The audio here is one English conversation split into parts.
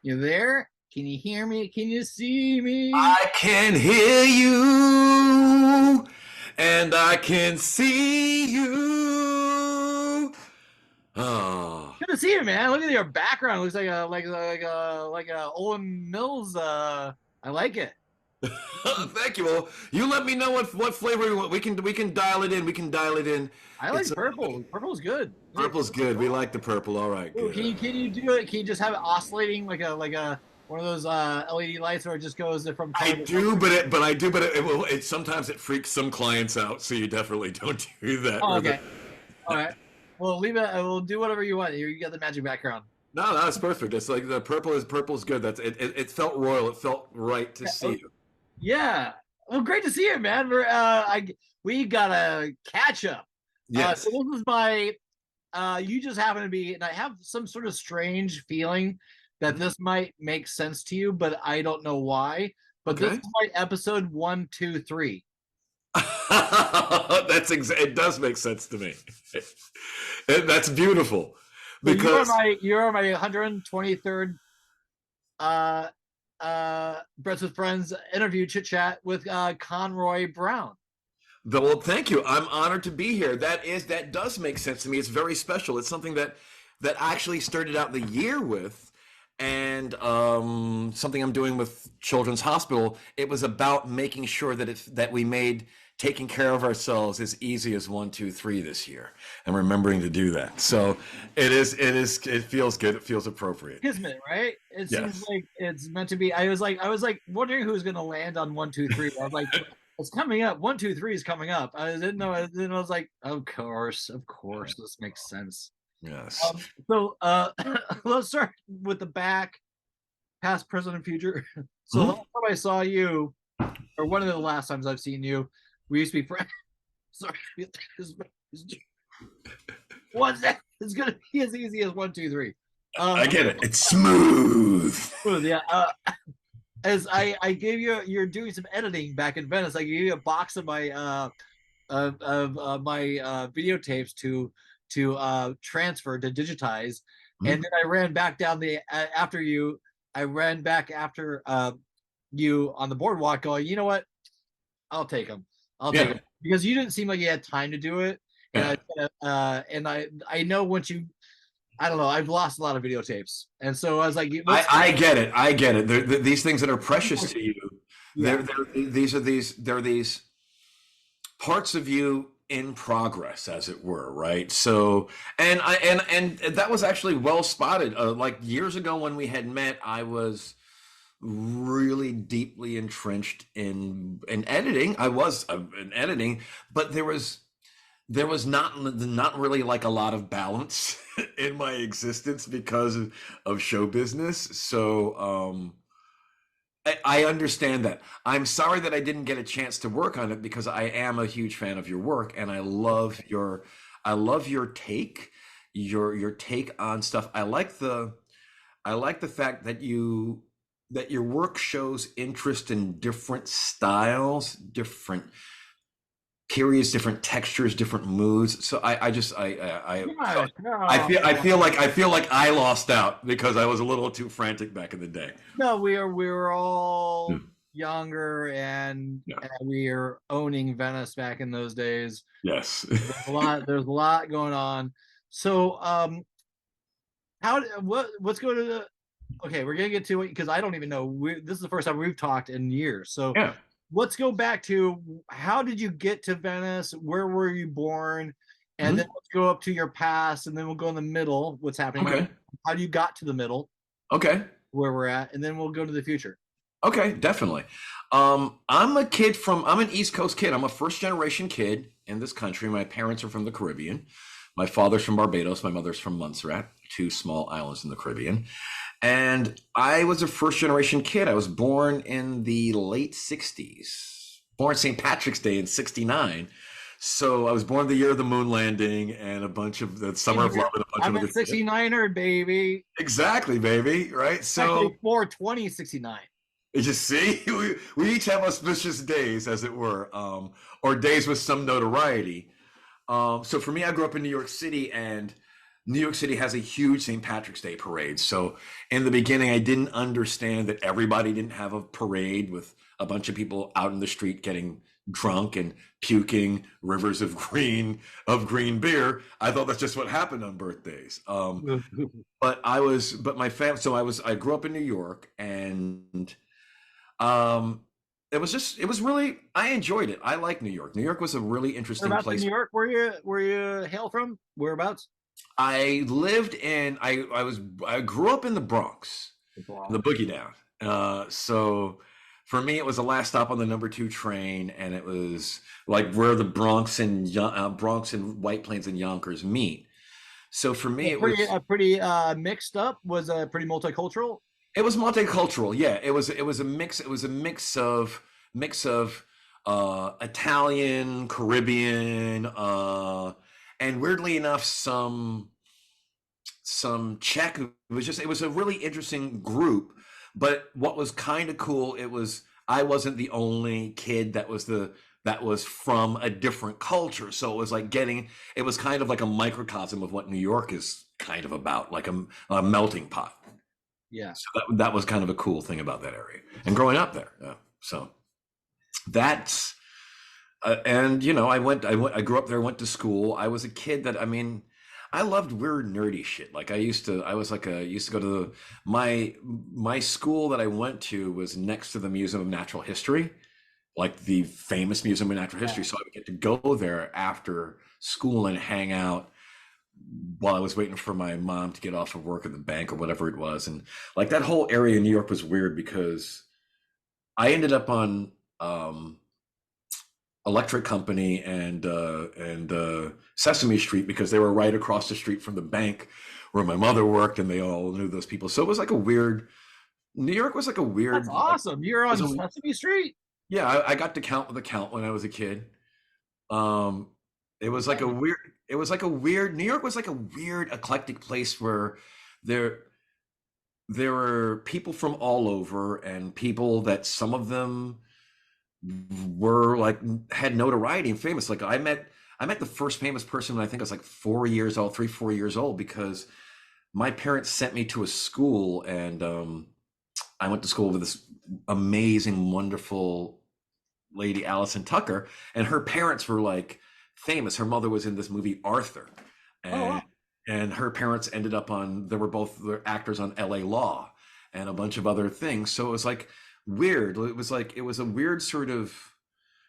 You there? Can you hear me? Can you see me? I can hear you and I can see you. Oh, Good to see you, man. Look at your background. Looks like a Owen Mills. I like it. thank you. Well, you let me know what flavor you want. We can dial it in. We can dial it in. I It's like purple. Purple's good. purple's good. We like the purple. All right, Ooh, good. can you do it? Can you just have it oscillating like a one of those LED lights where it just goes from I color to color? do, but sometimes it freaks some clients out. So you definitely don't do that. Oh, Or okay. All right. Well, leave it. We'll do whatever you want. You got the magic background. no, that's perfect. It's like the purple's good. It felt royal. It felt right to Yeah. see you. Yeah. Well, great to see you, man. We got a catch up. So Yes. this is my you just happen to be, and I have some sort of strange feeling that Mhm. this might make sense to you, but I don't know why. But this Okay. is my episode 123. It does make sense to me. That's beautiful So because you are my 123rd uh Breads with Friends interview chit chat with Conroy Browne. well, thank you. I'm honored to be here. That does make sense to me. It's very special. It's something that actually started out the year with, and something I'm doing with Children's Hospital. It was about making sure that we made taking care of ourselves as easy as 1, 2, 3 this year, and remembering to do that. So it feels good. It feels appropriate. Kismet, right? It seems Yes. like it's meant to be. I was like wondering who's gonna land on 1, 2, 3. I was like, it's coming up. 1, 2, 3 is coming up. I didn't know. Then I was like, of course, this makes sense. Yes. So let's start with the back, past, present, and future. So last Mhm. time I saw you, or one of the last times I've seen you, we used to be friends. Sorry, what's that? It's gonna be as easy as 1, 2, 3. I Um, get it. It's smooth. yeah. As I gave you, you're doing some editing back in Venice. I gave you a box of my my videotapes to transfer to digitize, and Mhm. then I ran back down the after you. I ran back after you on the boardwalk, going, you know what? I'll take them. I'll take Yeah. them because you didn't seem like you had time to do it, Yeah. and I know once you. I don't know. I've lost a lot of videotapes, and so I was like, I get it. I get it. These things that are precious to you, yeah, they're these parts of you in progress, as it were, right? So, and that was actually well spotted. Like years ago when we had met, I was really deeply entrenched in editing. I was in editing, but there was not really like a lot of balance in my existence because of show business. So I understand that. I'm sorry that I didn't get a chance to work on it because I am a huge fan of your work and I love your your take on stuff. I like the fact that your work shows interest in different styles, different periods, different textures, different moods. So yeah, I feel like I lost out because I was a little too frantic back in the day. no, we were Yeah. all younger Yeah. and we were owning Venice back in those days. Yes. There's a lot going on. So what's going to okay, we're gonna get to it because I don't even know. This is the first time we've talked in years. So Yeah. let's go back to how did you get to Venice? Where were you born? And then Mhm. let's go up to your past, and then we'll go in the middle. What's happening right Okay. now? How you got to the middle, Okay. where we're at, and then we'll go to the future. Okay. Definitely. I'm an East Coast kid. I'm a first generation kid in this country. My parents are from the Caribbean. My father's from Barbados. My mother's from Montserrat, two small islands in the Caribbean. And I was a first generation kid. I was born in the late 60s, born St. Patrick's Day in 69. So I was born the year of the moon landing and a bunch of the And Summer of Love and a bunch I'm of a other shit. 69er, baby. Exactly, baby. Right. Actually, So 4/20/69. you just see, we each have auspicious days, as it were, or days with some notoriety. So for me, I grew up in New York City, and New York City has a huge St. Patrick's Day parade. So in the beginning, I didn't understand that everybody didn't have a parade with a bunch of people out in the street getting drunk and puking rivers of green beer. I thought that's just what happened on birthdays. But my family. So I grew up in New York, and um, it was really, I enjoyed it. I like New York. New York was a really interesting Whereabouts in place. New York were you hail from? Whereabouts? I grew up in the Bronx, The the Bronx. boogie down. So for me, it was the last stop on the number 2 train, and it was like where the Bronx and White Plains and Yonkers meet. So for me, Pretty mixed up. Was pretty multicultural. it was multicultural. Yeah, it was a mix. It was a mix of Italian, Caribbean, and weirdly enough, some Czech. It was a really interesting group. But what was kind of cool, I wasn't the only kid that was from a different culture. So it was kind of like a microcosm of what New York is kind of about, like a melting pot. Yeah. So that was kind of a cool thing about that area and growing up there. Yeah. So that's and I grew up there, went to school. I was a kid that, I mean, I loved weird nerdy shit. Like I used to go to my school that I went to was next to the Museum of Natural History, like the famous Museum of Natural History. So I would get to go there after school and hang out while I was waiting for my mom to get off of work at the bank or whatever it was. And like that whole area in New York was weird because I ended up on Electric Company and Sesame Street because they were right across the street from the bank where my mother worked, and they all knew those people. So it was like a weird. New York was like a That's weird. Like, awesome. You're on Sesame Street. yeah, I got to count with a count when I was a kid. Um, it was like a weird. It was like a weird. New York was like a weird, eclectic place where there there were people from all over, and people that some of them were like had notoriety and famous. Like I met the first famous person when I think I was like 4 years old, 3, 4 years old, because my parents sent me to a school, and I went to school with this amazing, wonderful lady, Allison Tucker, and her parents were like famous. Her mother was in this movie Arthur, Oh, and wow. her parents ended up on. They were both the actors on L.A. Law and a bunch of other things. So it was like weird. It was a weird sort of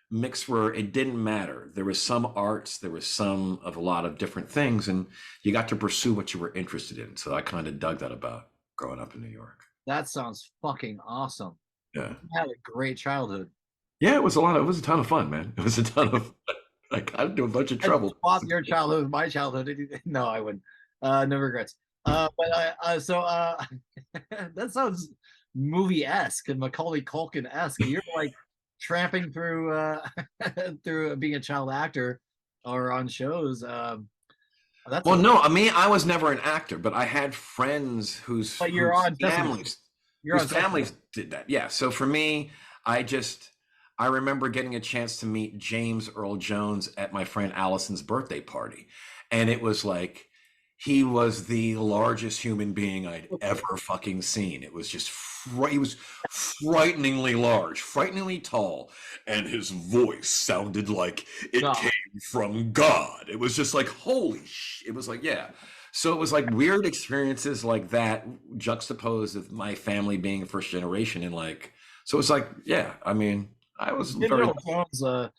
mix where it didn't matter. There was some arts, there was some of a lot of different things, and you got to pursue what you were interested in. So I kind of dug that about growing up in New York. That sounds fucking awesome. Yeah. You had a great childhood. Yeah, it was a lot of, it was a ton of fun, man. It was a ton of, I got into a bunch of I'd trouble. swap your childhood with my childhood. No, I wouldn't. No regrets. That sounds movie-esque and Macaulay Culkin-esque. You're like tramping through through being a child actor or on shows. That's Well, a no, I mean, I was never an actor, but I had friends but you're on Sesame Street. You're whose on Sesame families did that. Yeah. So for me, I just I remember getting a chance to meet James Earl Jones at my friend Allison's birthday party. And it was like he was the largest human being I'd Street. ever fucking seen. It was just he was frighteningly large, frighteningly tall, and his voice sounded like it God, came from God. It was just like holy it was like, yeah. So it was like weird experiences like that juxtaposed with my family being first generation, and like so it's like, yeah, I mean, I was very Digital Jones,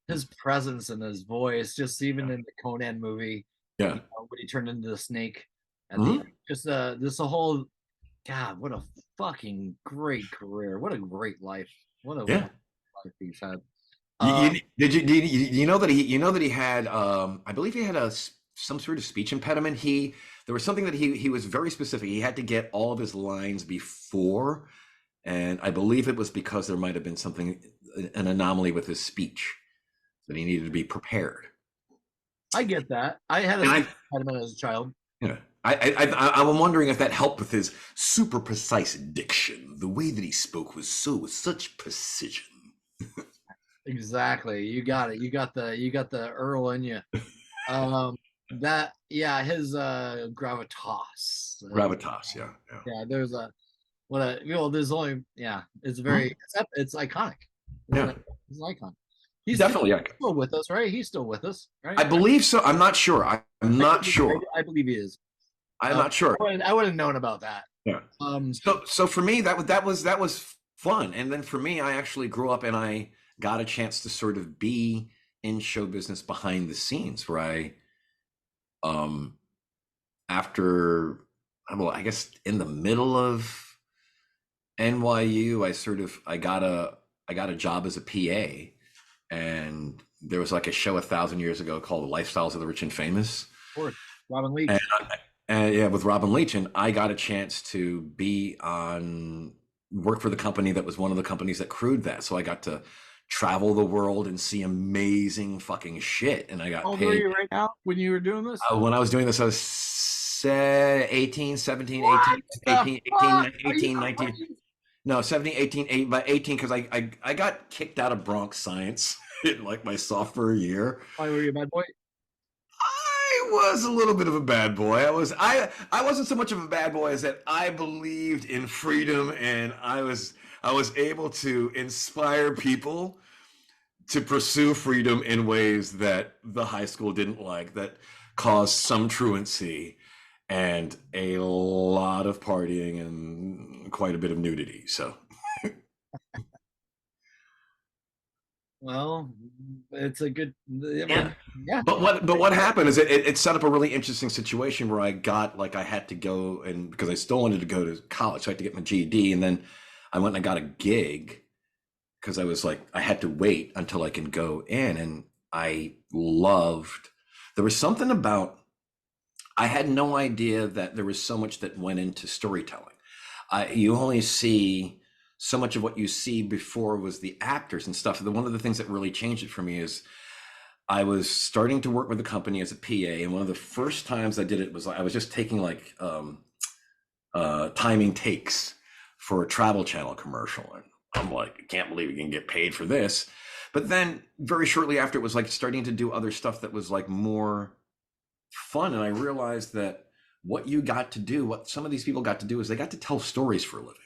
his presence and his voice, just even yeah. in the Conan movie, Yeah. when he turned into the snake at the end, Mhm. just this a whole God, what a fucking great career. What a great life. What a Yeah. wonderful life he's had. You, Uh, you know that he had I believe he had some sort of speech impediment. There was something that he was very specific. He had to get all of his lines before, and I believe it was because there might have been something, an anomaly with his speech, that he needed to be prepared. I get that. I had a And speech impediment as a child. yeah, I'm wondering if that helped with his super precise diction. The way that he spoke was with such precision. Exactly. You got it. You got the Earl in you. Um, yeah, his gravitas. Gravitas, yeah, yeah, Yeah, there's a what a there's only yeah, hmm, it's iconic. yeah, He's an icon. He's definitely. Yeah. still with us, right? He's still with us, I right? believe so. I'm not sure. I'm not sure. I believe he is. I'm not sure. I would have known about that. Yeah. Um, So for me, that was fun. And then for me, I actually grew up and I got a chance to sort of be in show business behind the scenes, where um, after, well, I guess in the middle of NYU, I got a job as a PA, and there was like a show 1,000 years ago called Lifestyles of the Rich and Famous. of course, Robin And, Leach. and yeah, with Robin Leach, and I got a chance to be on work for the company that was one of the companies that crewed that. So I got to travel the world and see amazing fucking shit, and I How got old were paid. you right now when you were doing this? When I was doing this, I was 18, 17, What 18, the 18, 18, fuck? Are you 18, 19. crazy? No, 17, 18, 8, by 18, because I got kicked out of Bronx Science in like my sophomore year. Why were you a bad boy? I was a little bit of a bad boy. I wasn't so much of a bad boy as that I believed in freedom, and I was able to inspire people to pursue freedom in ways that the high school didn't like, that caused some truancy and a lot of partying and quite a bit of nudity. So Well, it's a good. I yeah. mean, yeah. But what happened is it set up a really interesting situation where I had to go, and because I still wanted to go to college, so I had to get my GED, and then I went and I got a gig because I was like, I had to wait until I can go in, and I loved. There was something about, I had no idea that there was so much that went into storytelling. You only see so much of what you see before was the actors and stuff. One of the things that really changed it for me is I was starting to work with a company as a PA, and one of the first times I did it was I was just taking like timing takes for a Travel Channel commercial, and I'm like, I can't believe you can get paid for this. But then very shortly after, it was like starting to do other stuff that was like more fun, and I realized that what some of these people got to do is they got to tell stories for a living,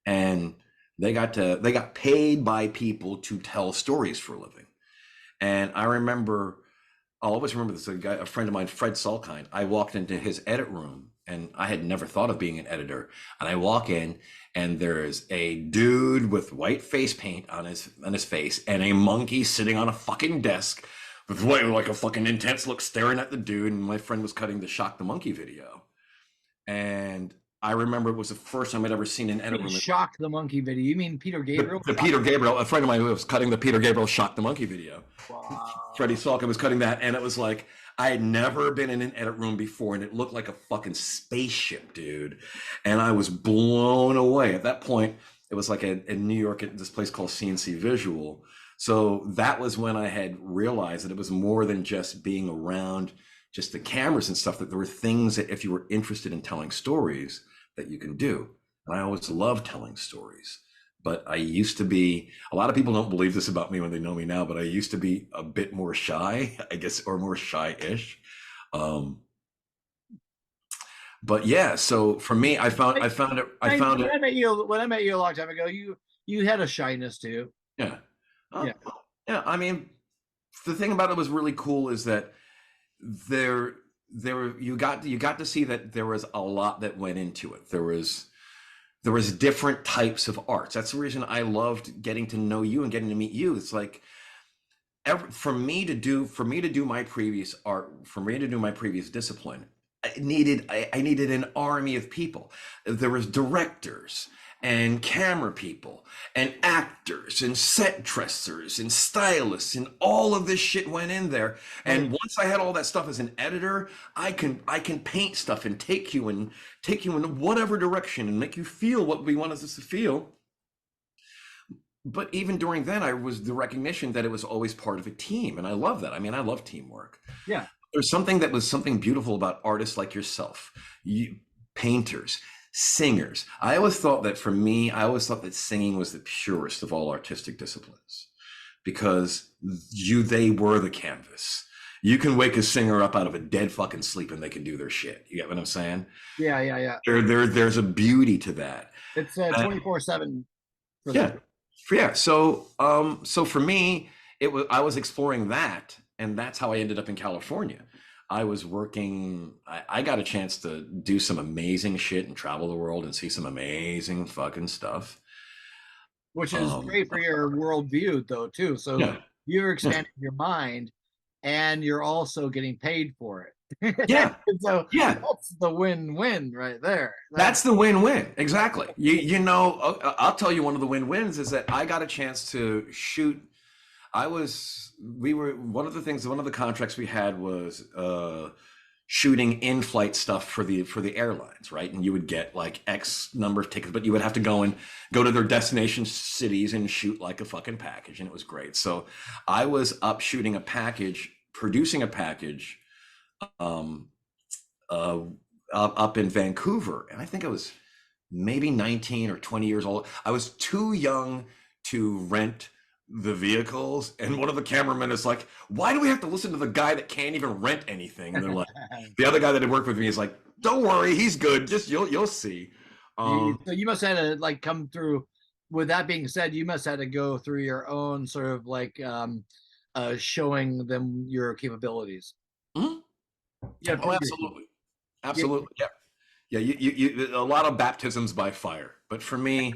and they got paid by people to tell stories for a living. And I'll always remember this. A friend of mine, Fred Sulkine, I walked into his edit room, and I had never thought of being an editor. And I walk in, and there's a dude with white face paint on his face, and a monkey sitting on a fucking desk with like a fucking intense look staring at the dude. And my friend was cutting the Shock the Monkey video. And I remember it was the first time I'd ever seen an edit room. Shock the Monkey video. You mean Peter Gabriel? The Peter Gabriel, a friend of mine was cutting the Peter Gabriel Shock the Monkey video. Wow. Freddie Salkin was cutting that, and it was like, I had never been in an edit room before, and it looked like a fucking spaceship, dude. And I was blown away. At that point, it was like in New York at this place called CNC Visual. So that was when I had realized that it was more than just being around just the cameras and stuff, that there were things that if you were interested in telling stories that you can do. And I always loved telling stories. But I used to be, a lot of people don't believe this about me when they know me now, but I used to be a bit more shy, I guess, or more shy-ish. Um, but yeah, so for me, I found it. When I met you a long time ago, you had a shyness too. Yeah. Yeah. Yeah. I mean, the thing about it was really cool is that there you got to see that there was a lot that went into it. There was different types of arts. That's the reason I loved getting to know you and getting to meet you. It's like, for me to do my previous art, for me to do my previous discipline, I needed an army of people. There was directors and camera people and actors and set dressers and stylists, and all of this shit went in there. And once I had all that stuff as an editor, I can paint stuff and take you in whatever direction and make you feel what we want us to feel. But even during then, I was the recognition that it was always part of a team, and I love that. I mean, I love teamwork. Yeah. There's something beautiful about artists like yourself, painters, singers. I always thought that singing was the purest of all artistic disciplines, because they were the canvas. You can wake a singer up out of a dead fucking sleep and they can do their shit. You get what I'm saying? Yeah, yeah, yeah. There's a beauty to that. It's Uh, 24/7 for yeah, them. yeah. So for me, I was exploring that, and that's how I ended up in California. I was working. I got a chance to do some amazing shit and travel the world and see some amazing fucking stuff. Which is Um, great for your worldview, though, too. So yeah, you're yeah, expanding your mind, and you're also getting paid for it. yeah, So yeah. that's the win-win right there. That's the win-win. Exactly. I'll tell you one of the win-wins is that I got a chance to shoot. We were one of the contracts we had was shooting in-flight stuff for the airlines, right? And you would get like X number of tickets, but you would have to go to their destination cities and shoot like a fucking package, and it was great. So I was up shooting a package, producing a package, um, uh, up in Vancouver, and I think I was maybe 19 or 20 years old. I was too young to rent the vehicles, and one of the cameramen is like, "Why do we have to listen to the guy that can't even rent anything?" And they're like, the other guy that had worked with me is like, "Don't worry, he's good. Just you'll see." So you must have to like come through. With that being said, you must have to go through your own sort of like showing them your capabilities. Mhm. Yeah, Oh, prove yourself. absolutely, Yeah, absolutely, yeah, yeah. A lot of baptisms by fire, but for me,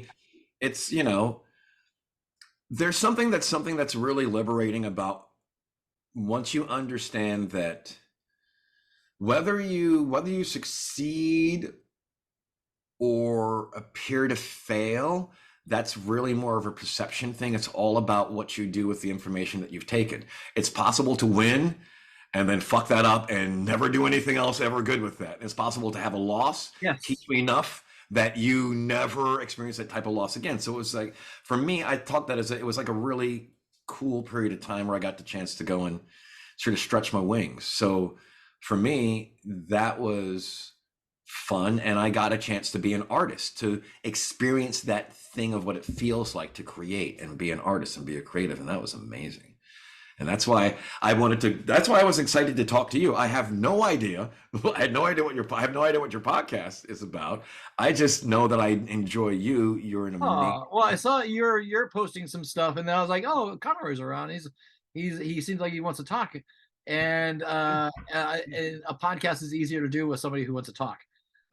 it's there's something that's really liberating about once you understand that whether you succeed or appear to fail, that's really more of a perception thing. It's all about what you do with the information that you've taken. It's possible to win and then fuck that up and never do anything else ever good with that. It's possible to have a loss, teach yes. you enough that you never experience that type of loss again. So it was like, for me, I thought that it was like a really cool period of time where I got the chance to go and sort of stretch my wings. So for me, that was fun. And I got a chance to be an artist, to experience that thing of what it feels like to create and be an artist and be a creative. And that was amazing. And that's why I was excited to talk to you. I have no idea. I have no idea what your podcast is about. I just know that I enjoy you. You're an amazing. Oh, well, I saw you're posting some stuff, and then I was like, oh, Conroy's around. He seems like he wants to talk, and a podcast is easier to do with somebody who wants to talk.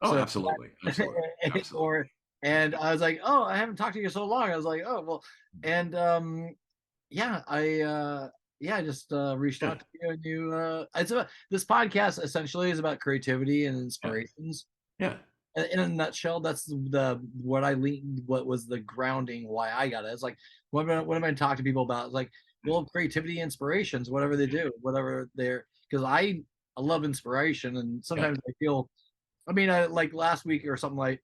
Oh, So, absolutely. Absolutely. Absolutely. or and I was like, oh, I haven't talked to you so long. I was like, oh well, and yeah, I just reached Yeah. out to you, and it's about this podcast essentially is about creativity and Yeah. inspirations Yeah. in a nutshell. That's the what I lean what was the grounding why I got it. It's like what am I talking to people about? It's like, well, creativity, inspirations, whatever they do, whatever they're, because I love inspiration, and Yeah. sometimes I feel, I mean, like last week or something, like,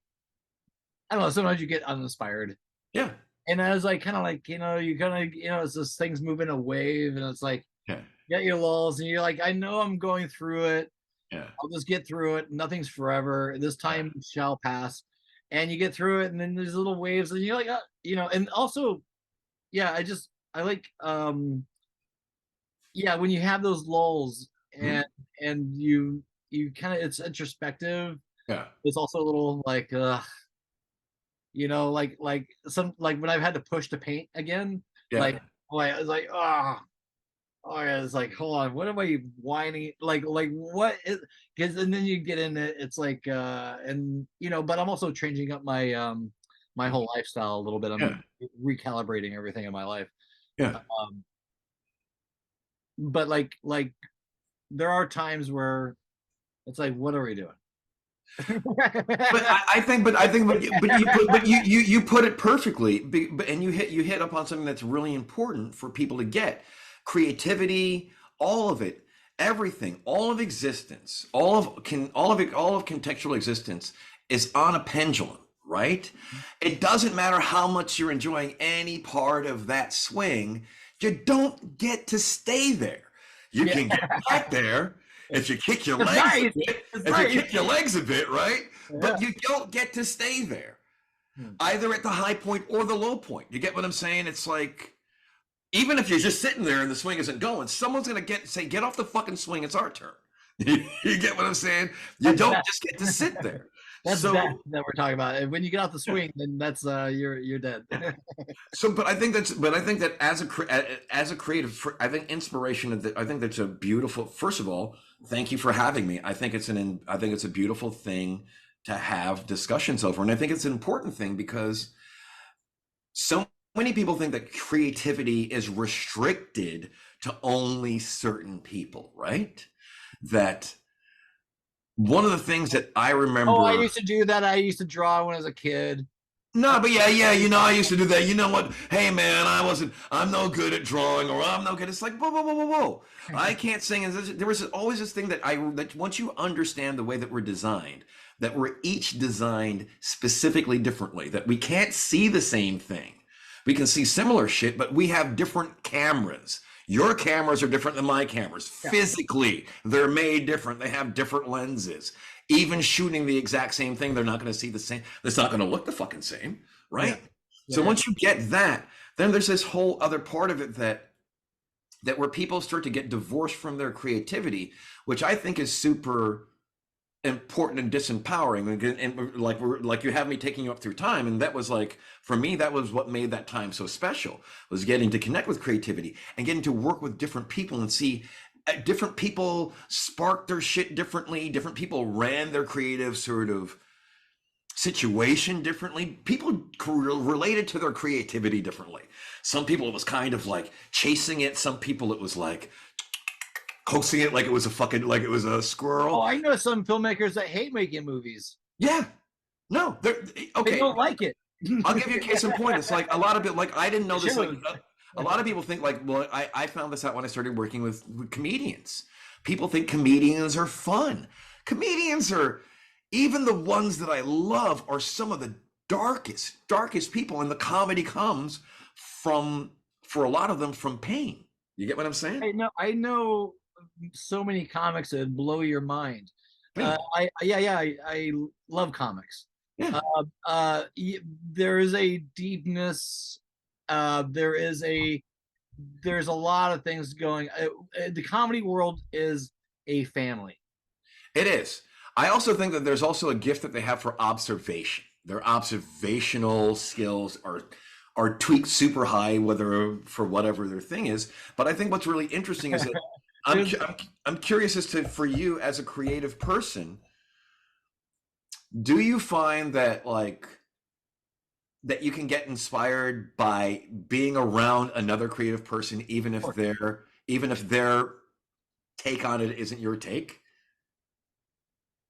I don't know, sometimes you get uninspired, Yeah. and I was like, kind of like, you kind of, it's just things moving a wave, and it's like, Yeah. you get your lulls, and you're like, I know I'm going through it, Yeah. I'll just get through it. Nothing's forever. This Yeah. time shall pass. And you get through it, and then there's little waves, and you're like, and also, yeah, I like, yeah, when you have those lulls, Mhm. and you kind of, it's introspective. Yeah. It's also a little like, like some, like when I've had to push to paint again, like, Yeah. boy, I was like, oh yeah, it's like, hold on, what am I whining? Like what is, because, and then you get in it, it's like, and but I'm also changing up my whole lifestyle a little bit. Yeah. I'm recalibrating everything in my life. Yeah. Um, but like there are times where it's like, what are we doing? But you put it perfectly. And you hit upon something that's really important for people to get. Creativity, all of it, everything, all of existence, all of contextual existence is on a pendulum, right? It doesn't matter how much you're enjoying any part of that swing, you don't get to stay there. You Yeah, can get back there if you kick your it's legs nice. a bit, It's if you nice. kick your legs a bit, right? Yeah. But you don't get to stay there, Hmm. either at the high point or the low point. You get what I'm saying? It's like even if you're just sitting there and the swing isn't going, someone's gonna get off the fucking swing. It's our turn. You get what I'm saying? You That's don't that. just get to sit there. That's that So that we're talking about. And when you get off the yeah. swing, then that's you're dead. So, but I think that as a creative, I think inspiration. I think that's a beautiful. First of all, thank you for having me. I think it's a beautiful thing to have discussions over, and I think it's an important thing because so many people think that creativity is restricted to only certain people, right? That one of the things that I Oh, I remember. used to do that. I used to draw when I was a kid. No, but yeah, I used to do that. You know what? Hey, man, I'm no good at drawing, or I'm no good. It's like, whoa, whoa, whoa, whoa, whoa. I can't sing. And there was always this thing that once you understand the way that we're designed, that we're each designed specifically differently, that we can't see the same thing. We can see similar shit, but we have different cameras. Your cameras are different than my cameras. Yeah, Physically, they're made different. They have different lenses. Even shooting the exact same thing, they're not going to see the same. It's not going to look the fucking same, yeah, right? So yeah. once you get that, then there's this whole other part of it that where people start to get divorced from their creativity, which I think is super important and disempowering. And like you have me taking you up through time, and that was like for me, that was what made that time so special, was getting to connect with creativity and getting to work with different people and see different people spark their shit differently. Different people ran their creative sort of situation differently. People related to their creativity differently. Some people it was kind of like chasing it. Some people it was like coaxing it like it was a Oh, squirrel. I know some filmmakers that hate making movies. Yeah. No, they're They okay. don't like it. I'll give you a case in point. It's like a lot of it, like I didn't know It this. Like shows. a lot of people think, like, well, I found this out when I started working with comedians. People think comedians are fun. Comedians are, even the ones that I love, are some of the darkest people. And the comedy comes from, for a lot of them, from pain. You get what I'm saying? I know so many comics that blow your mind. Yeah. I love comics. Yeah. Uh, there is a deepness. There is there's a lot of things going. The comedy world is a family. It is. I also think that there's also a gift that they have for observation. Their observational skills are tweaked super high, whether for whatever their thing is. But I think what's really interesting is that I'm There's, I'm curious as to, for you as a creative person, do you find that that you can get inspired by being around another creative person, even if their take on it isn't your take?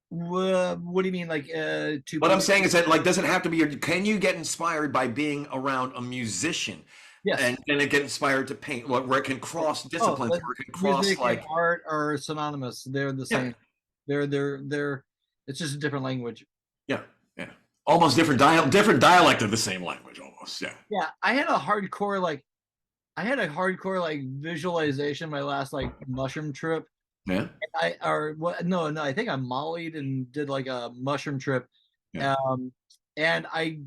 what do you mean, like to What I'm be? saying is that, like, does it have to be your, can you get inspired by being around a musician Yes. and then it get inspired to paint, where it can cross Oh, disciplines, where it can cross music and like, art are synonymous. They're the yeah, same. They're. It's just a different language. yeah, yeah. Almost different dialect of the same language almost. Yeah. Yeah, I had a hardcore like visualization my last like mushroom trip. Yeah. I or what? No, I think I mollied and did like a mushroom trip. Yeah. Um, and I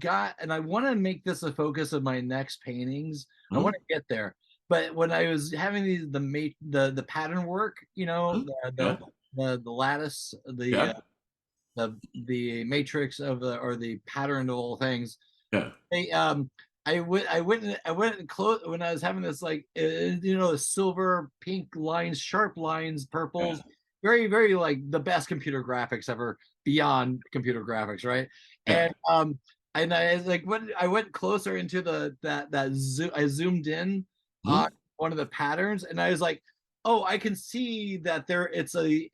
want to make this a focus of my next paintings. I Mhm, want to get there. But when I was having the pattern work, mhm. Yeah. the lattice, Yeah. the matrix of the or the pattern of all things. Yeah. They I went and close when I was having this like silver pink lines, sharp lines, Yeah. purples, very like the best computer graphics ever, beyond computer graphics, right? Yeah. And I was like when I went closer into I zoomed in Mhm. on one of the patterns, and I was like, oh, I can see that there it's a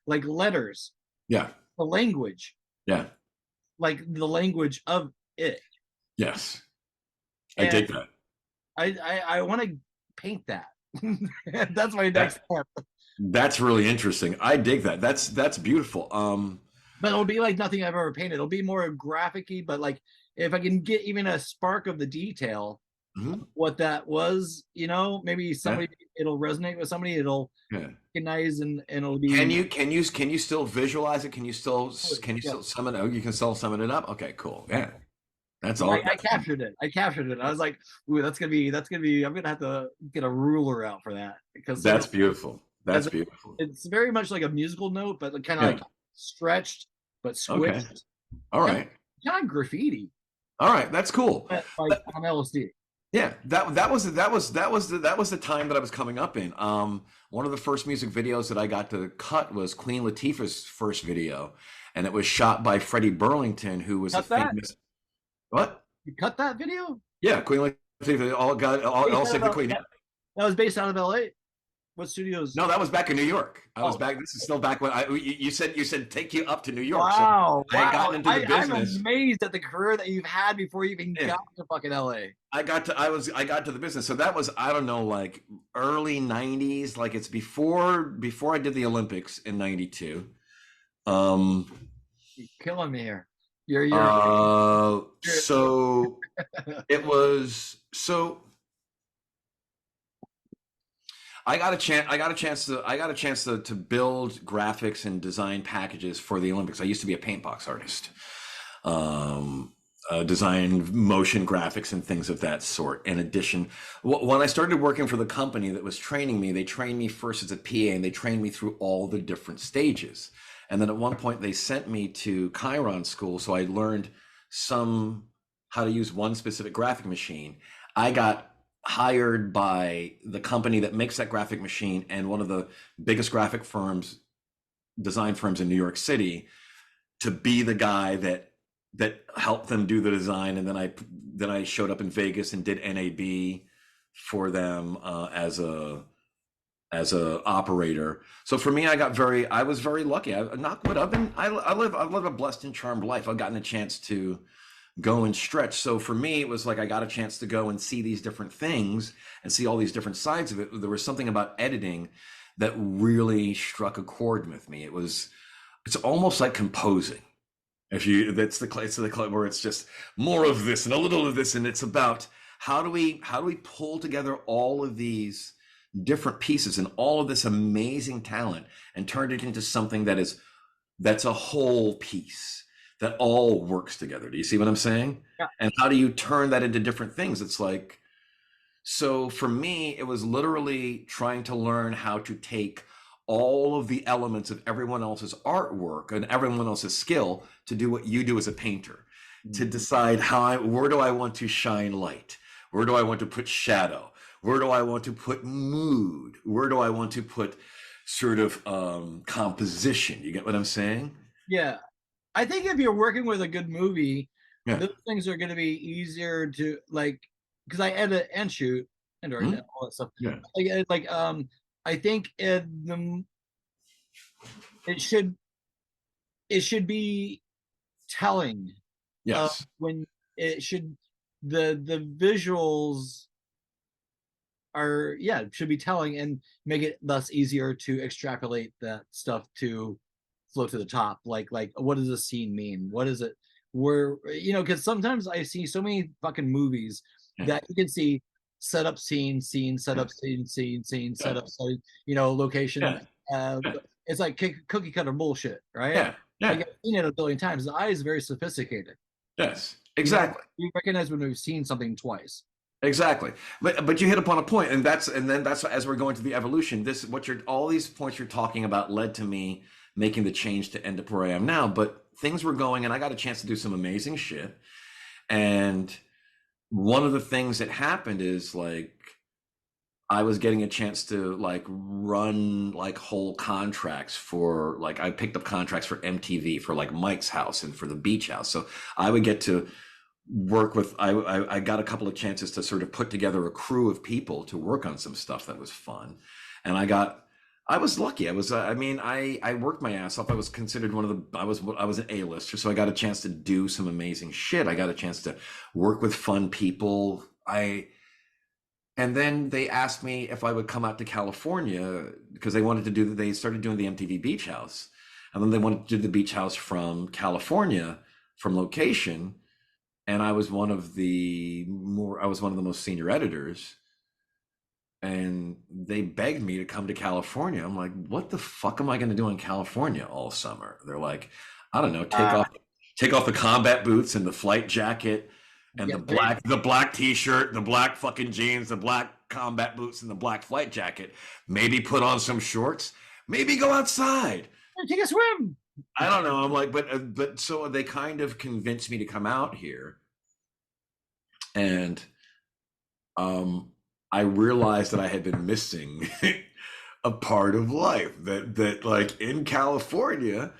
like letters, Yeah. the language, Yeah. like the language of it. Yes. I And dig that. I want to paint that. That's my next That step. that's really interesting. I dig that. That's beautiful. But it'll be like nothing I've ever painted. It'll be more graphic-y, but like if I can get even a spark of the detail of Mhm. what that was, maybe Yeah. somebody it'll resonate with somebody, it'll Yeah. recognize and it'll Can be you can you still visualize it? Can you still yes. summon? Oh, you can still summon it up. Okay, cool. Yeah. That's Yeah, all. I captured it. I captured it. I was like, "Ooh, that's gonna be. I'm gonna have to get a ruler out for that because That's beautiful. as That's beautiful. it's very much like a musical note, but kind of Yeah. like stretched, but Okay. squished, All kind right. kind of graffiti, All right. That's cool. but like on LSD. Yeah, that was the time that I was coming up in. One of the first music videos that I got to cut was Queen Latifah's first video, and it was shot by Freddie Burlington, who was a Cut that. famous what? You cut that video. Yeah, Queen Latifah, all Based out save the of Queen. Yeah. that was based out of LA. What studios? No, that was back in New York. I was Oh, back. This is still back when you said take you up to New York. So wow, I had wow. gotten into the I'm business. amazed at the career that you've had before you even Yeah. got to fucking LA. I got to the business. So that was, I don't know, like early 90s. Like it's before I did the Olympics in 92. Um You're killing me here. You're, you're so it was so I got a chance to build graphics and design packages for the Olympics. I used to be a paint box artist. Design motion graphics and things of that sort. In addition, when I started working for the company that was training me, they trained me first as a PA and they trained me through all the different stages. And then at one point they sent me to Chiron school, so I learned some how to use one specific graphic machine. I got hired by the company that makes that graphic machine and one of the biggest graphic firms, design firms in New York City, to be the guy that helped them do the design. And then I showed up in Vegas and did NAB for them as a operator. So for me, I was very lucky. Knock wood. I live a blessed and charmed life. I've gotten a chance to go and stretch. So for me, it was like I got a chance to go and see these different things and see all these different sides of it. There was something about editing that really struck a chord with me. It's almost like composing. If you, that's the club where it's just more of this and a little of this, and it's about how do we pull together all of these different pieces and all of this amazing talent and turn it into something that's a whole piece that all works together. Do you see what I'm saying? yeah. And how do you turn that into different things? It's like, so for me, it was literally trying to learn how to take all of the elements of everyone else's artwork and everyone else's skill to do what you do as a painter, to decide where do I want to shine light? Where do I want to put shadow? Where do I want to put mood? Where do I want to put sort of composition? You get what I'm saying? Yeah. I think if you're working with a good movie, Yeah. those things are going to be easier to like because I edit and shoot and direct Hmm? and all that stuff. Yeah. I think it should be telling Yes. when it should the visuals are should be telling and make it thus easier to extrapolate that stuff to flow to the top like what does this scene mean, what is it where because sometimes I see so many fucking movies Yeah. that you can see set up scene set up scene set up scene, location. Yeah. uh Yeah. it's like cookie cutter bullshit, right? Yeah. Yeah. Like I've seen it a billion times. The eye is very sophisticated. Yes. Exactly. We recognize when we've seen something twice. Exactly. But you hit upon a point, and that's as we're going to the evolution. All these points you're talking about led to me making the change to end up where I am now. But things were going, and I got a chance to do some amazing shit. And one of the things that happened is like I was getting a chance to like run like whole contracts for like I picked up contracts for MTV for like Mike's House and for the Beach House. So I would get to work with I got a couple of chances to sort of put together a crew of people to work on some stuff that was fun. And I was lucky. I worked my ass off. I was considered one of the I was an A-lister, so I got a chance to do some amazing shit. I got a chance to work with fun people. And then they asked me if I would come out to California because they started doing the MTV Beach House. And then they wanted to do the Beach House from California, from location. And I was one of the most senior editors. And they begged me to come to California. I'm like, what the fuck am I going to do in California all summer? They're like, I don't know, take off the combat boots and the flight jacket, and Getting paid. the black t-shirt, the black fucking jeans, the black combat boots, and the black flight jacket. Maybe put on some shorts. Maybe go outside. Take a swim. I don't know. I'm like, but so they kind of convinced me to come out here, and I realized that I had been missing a part of life. That like in California,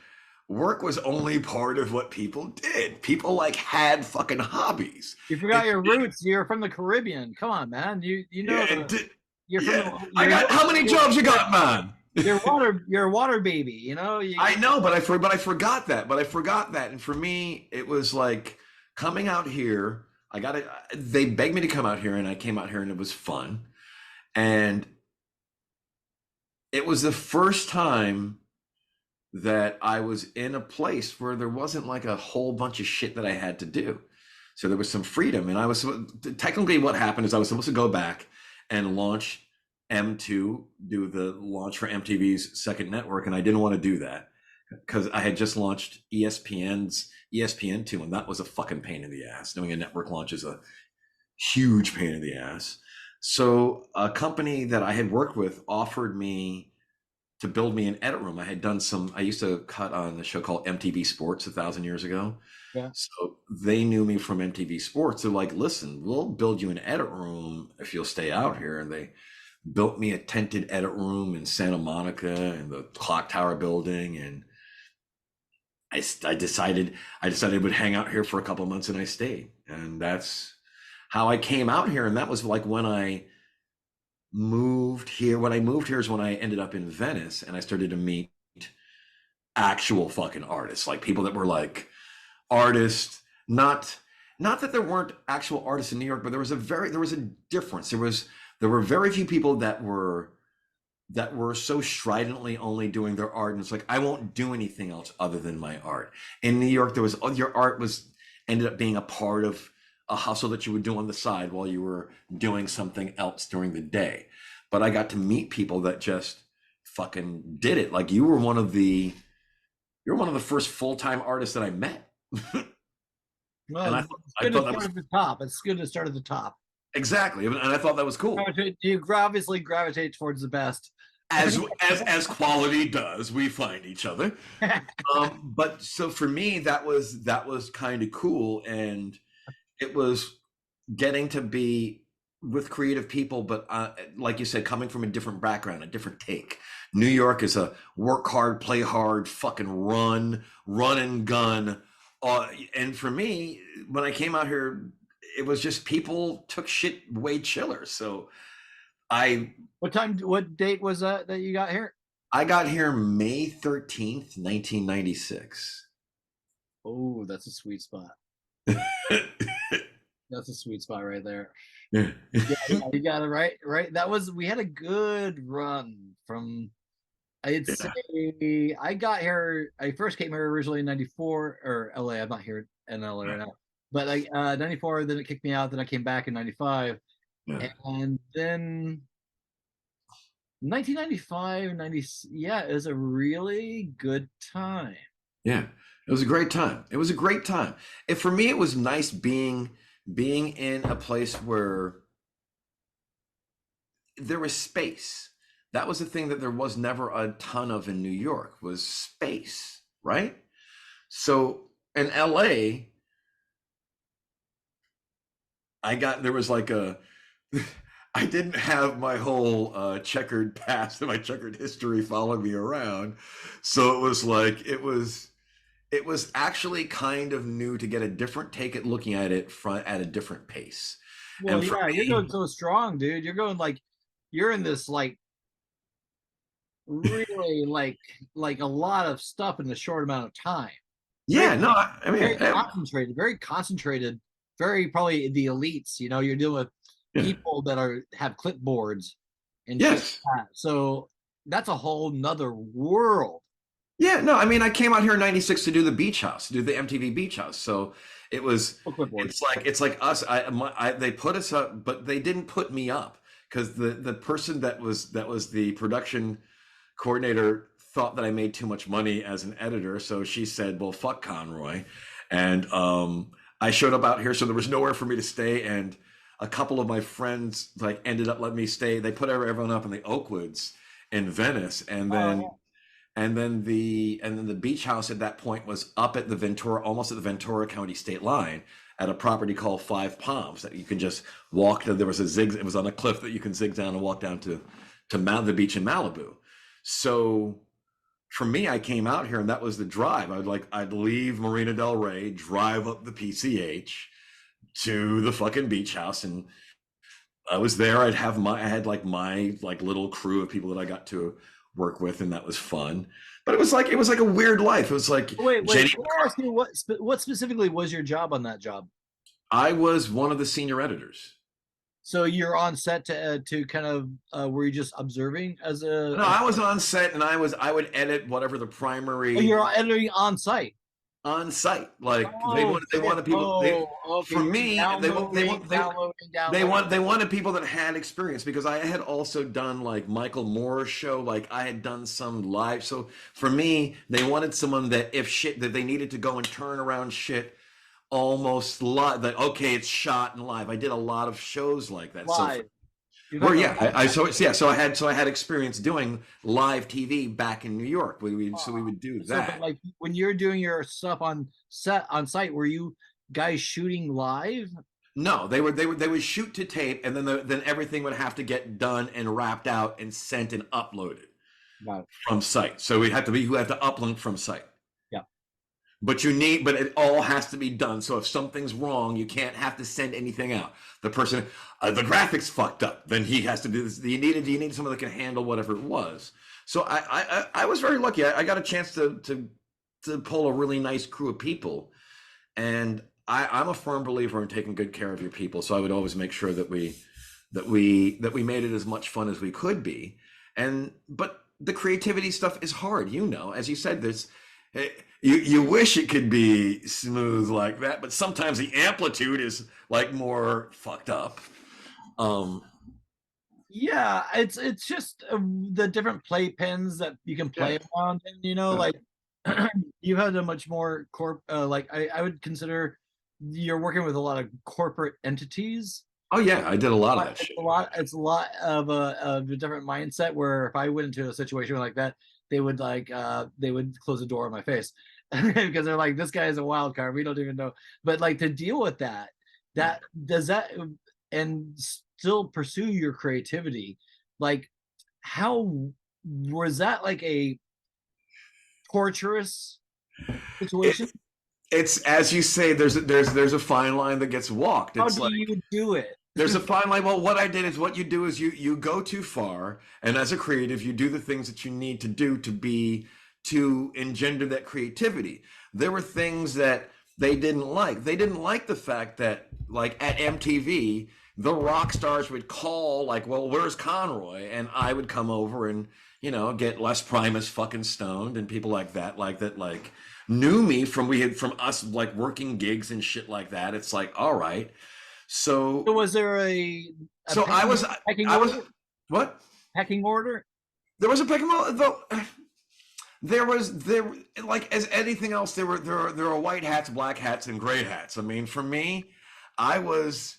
work was only part of what people did. People like had fucking hobbies. You forgot your roots. You're from the Caribbean. Come on, man. You know Yeah, you're from yeah. the I got how many jobs you got, man? you're a water baby. You know. I know, but I forgot that. But I forgot that, and for me, it was like coming out here. I got it. They begged me to come out here, and I came out here, and it was fun. And it was the first time that I was in a place where there wasn't like a whole bunch of shit that I had to do. So there was some freedom. And I was technically what happened is I was supposed to go back and launch M2, do the launch for MTV's second network. And I didn't want to do that because I had just launched ESPN's ESPN2, and that was a fucking pain in the ass. Doing a network launch is a huge pain in the ass. So a company that I had worked with offered me to build me an edit room. I used to cut on a show called MTV Sports 1,000 years ago. Yeah. So they knew me from MTV Sports. They're like, listen, we'll build you an edit room if you'll stay out here. And they built me a tented edit room in Santa Monica and the Clock Tower building. And I decided I would hang out here for a couple of months, and I stayed. And that's how I came out here. And that was like when I moved here. When I moved here is when I ended up in Venice, and I started to meet actual fucking artists, like people that were like artists, not that there weren't actual artists in New York, but there was a difference. There were very few people that were so stridently only doing their art, and it's like, I won't do anything else other than my art. In New York, your art ended up being a part of a hustle that you would do on the side while you were doing something else during the day. But I got to meet people that just fucking did it. Like you're one of the first full-time artists that I met. Well, it's good to start at the top. It's good to start at the top. Exactly, and I thought that was cool. You obviously gravitate towards the best. As quality does, we find each other. But so for me, that was kind of cool, and it was getting to be with creative people, but like you said, coming from a different background, a different take. New York is a work hard, play hard, fucking run and gun. And for me, when I came out here, it was just people took shit way chiller. So what date was that you got here? I got here May 13th, 1996. Oh, that's a sweet spot. That's a sweet spot right there. Yeah, you got it right. We had a good run from, I'd say I got here, I first came here originally in 94, or LA. I'm not here in LA right now. But 94, then it kicked me out. Then I came back in 95. Yeah. And then 1995, 90, yeah, it was a really good time. Yeah, it was a great time. It was a great time. For me, it was nice being in a place where there was space. That was the thing that there was never a ton of in New York, was space, right? So in LA, there was like I didn't have my whole checkered past and my checkered history follow me around. So it was like, it was actually kind of new to get a different take at looking at it at a different pace. Well, and yeah, you're going so strong, dude. You're going you're in this really a lot of stuff in a short amount of time. Yeah, no, I mean, very concentrated, very probably the elites. You're dealing with people that have clipboards and yes, like that. So that's a whole nother world. Yeah, no, I mean, I came out here in '96 to do the Beach House, to do the MTV Beach House. So it's like us. They put us up, but they didn't put me up because the person that was the production coordinator thought that I made too much money as an editor. So she said, "Well, fuck Conroy," and I showed up out here, so there was nowhere for me to stay, and a couple of my friends like ended up letting me stay. They put everyone up in the Oakwoods in Venice, Oh and then the beach house at that point was up at the Ventura, almost at the Ventura County state line, at a property called Five Palms that you can just walk to. There was a zig. It was on a cliff that you can zig down and walk down to Mount the beach in Malibu. So for me, I came out here and that was the drive. I'd leave Marina Del Rey, drive up the PCH to the fucking beach house, and I was there. I had like my like little crew of people that I got to work with, and that was fun. But it was like a weird life. It was like wait. JD. Can I ask you what specifically was your job on that job? I was one of the senior editors. So you're on set to kind of were you just observing as a? No, I was on set, and I would edit whatever the Oh, primary you're editing on site. on site. Like Oh they shit. wanted people. Okay. For You're me, downloading. they wanted people that had experience, because I had also done like Michael Moore's show. Like I had done some live. So for me, they wanted someone that if shit that they needed to go and turn around shit almost live. Like okay, it's shot and live. I did a lot of shows like that. So Live. You're well, talking yeah, about so I had experience doing live TV back in New York. So we would do so, but that. like when you're doing your stuff on set on site, were you guys shooting live? No, they would shoot to tape, and then everything would have to get done and wrapped out and sent and uploaded Got it. from site. So you have to upload from site. Yeah. But it all has to be done. So if something's wrong, you can't have to send anything out. The person, the graphics fucked up, then he has to do this. You need someone that can handle whatever it was. So I was very lucky. I got a chance to pull a really nice crew of people, and I'm a firm believer in taking good care of your people. So I would always make sure that we made it as much fun as we could be. But the creativity stuff is hard, as you said, you wish it could be smooth like that, but sometimes the amplitude is like more fucked up. Yeah, it's just the different play pins that you can play Yeah. around, and like you've had a much more like I would consider you're working with a lot of corporate entities. Oh yeah, I did a lot of that It's shit. a lot of a different mindset where if I went into a situation like that, they would close the door on my face because they're like, this guy is a wild card. We don't even know. But like to deal with that does that and still pursue your creativity, like how was that like a torturous situation? It, it's as you say, there's a fine line that gets walked. How It's do like you do it? there's a fine line. Well, what I did is what you do is you go too far, and as a creative, you do the things that you need to do to engender that creativity. There were things that they didn't like. They didn't like the fact that like at MTV, the rock stars would call like, "Well, where's Conroy?" And I would come over and get Les Primus fucking stoned and people like that, like knew me from us like working gigs and shit like that. It's like, all right. So So was there a so pecking I was order? what? Pecking order? There was a pecking order, though. There like as anything else, there are white hats, black hats, and gray hats. I mean, for me, I was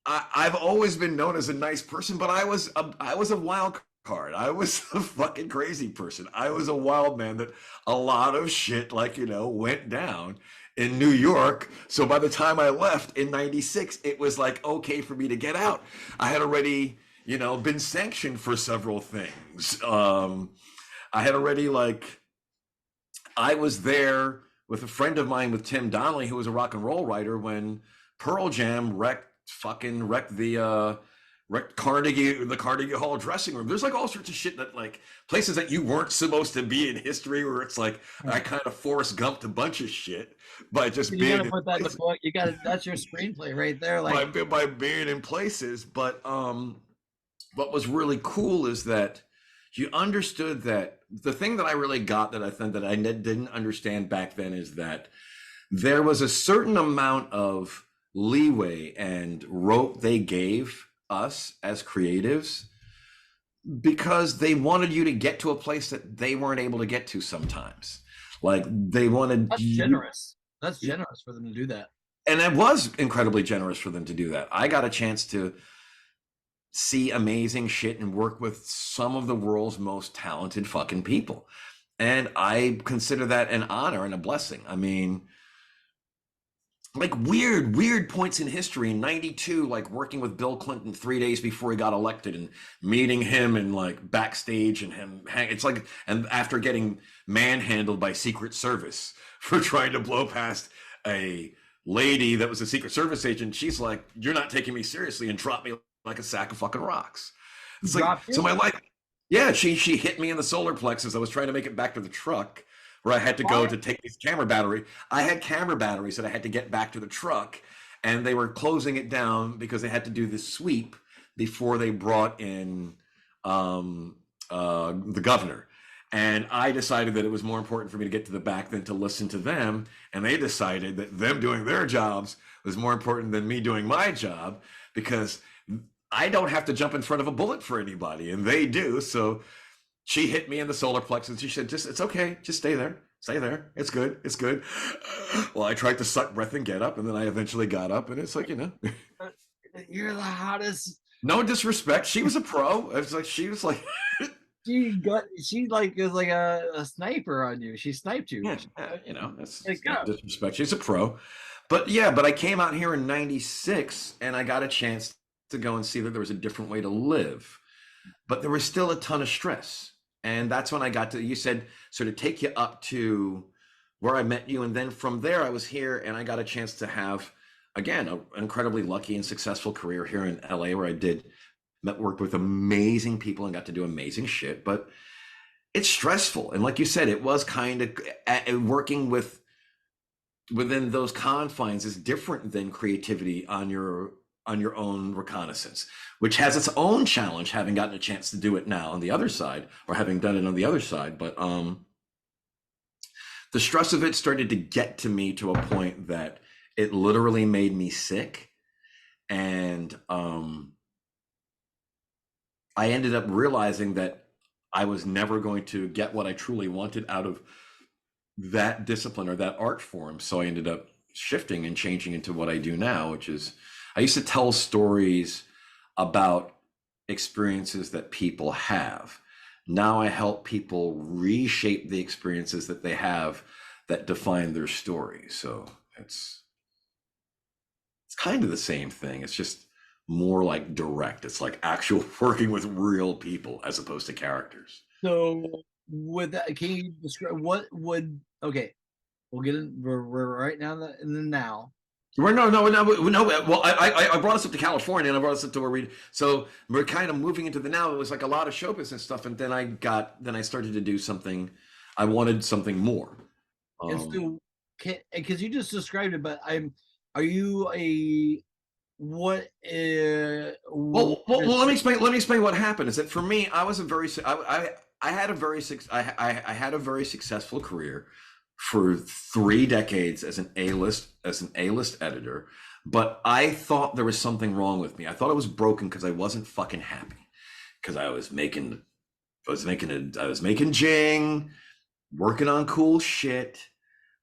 I've always been known as a nice person, but I was a wild card. I was a fucking crazy person. I was a wild man that a lot of shit went down in New York. So by the time I left in 96, it was like okay for me to get out. I had already, been sanctioned for several things. I had already I was there with a friend of mine with Tim Donnelly, who was a rock and roll writer when Pearl Jam wrecked wrecked the Carnegie Hall dressing room. There's like all sorts of shit that like places that you weren't supposed to be in history, where it's like I kind of Forrest Gumped a bunch of shit by just You being gotta put that in the book. You gotta that's your screenplay right there. Like by being in places. But what was really cool is that you understood that the thing that I really got that I think that I didn't understand back then is that there was a certain amount of leeway and rope they gave us as creatives because they wanted you to get to a place that they weren't able to get to sometimes. Like they wanted that's you, generous. That's generous for them to do that. And it was incredibly generous for them to do that. I got a chance to see amazing shit and work with some of the world's most talented fucking people. And I consider that an honor and a blessing. I mean, like weird points in history in 92, like working with Bill Clinton 3 days before he got elected and meeting him and like backstage and it's like, and after getting manhandled by Secret Service for trying to blow past a lady that was a Secret Service agent, she's like, "You're not taking me seriously," and dropped me like a sack of fucking rocks. It's like, Drop so you? my life, yeah, she hit me in the solar plexus. I was trying to make it back to the truck where I had to go Why? to take these camera battery. I had camera batteries that I had to get back to the truck, and they were closing it down because they had to do this sweep before they brought in the governor. And I decided that it was more important for me to get to the back than to listen to them. And they decided that them doing their jobs was more important than me doing my job, because I don't have to jump in front of a bullet for anybody, and they do. So she hit me in the solar plexus. She said, "Just, it's okay. Just stay there. Stay there. It's good. It's good." Well, I tried to suck breath and get up, and then I eventually got up, and it's like, You're the hottest. no disrespect. She was a pro. It's like, she was like, She like is like a sniper on you. She sniped you. yeah, that's Like, not go. disrespect. She's a pro. But yeah, but I came out here in 96 and I got a chance to go and see that there was a different way to live. But there was still a ton of stress. And that's when I got to, you said, sort of take you up to where I met you. And then from there, I was here and I got a chance to have, again, an incredibly lucky and successful career here in LA, where I worked with amazing people and got to do amazing shit. But it's stressful. And like you said, it was kind of working within those confines is different than creativity on your own reconnaissance, which has its own challenge, having gotten a chance to do it now on the other side, or having done it on the other side. But the stress of it started to get to me to a point that it literally made me sick. And I ended up realizing that I was never going to get what I truly wanted out of that discipline or that art form. So I ended up shifting and changing into what I do now, which is, I used to tell stories about experiences that people have. Now I help people reshape the experiences that they have that define their story. So it's kind of the same thing. It's just more like direct. It's like actual working with real people as opposed to characters. So with that, can you describe what would okay? We'll get in. We're right now in the now. Well, no. Well, I brought us up to California, and I brought us up to where so we're kind of moving into the now. It was like a lot of show business stuff, and then I started to do something. I wanted something more. And so, because you just described it, but are you a what? Well, let me explain. Let me explain what happened. Is that for me? I was a very I had a very I had a very successful career for 3 decades as an A-list editor, but I thought there was something wrong with me. I thought I was broken because I wasn't fucking happy, because I was making jing, working on cool shit,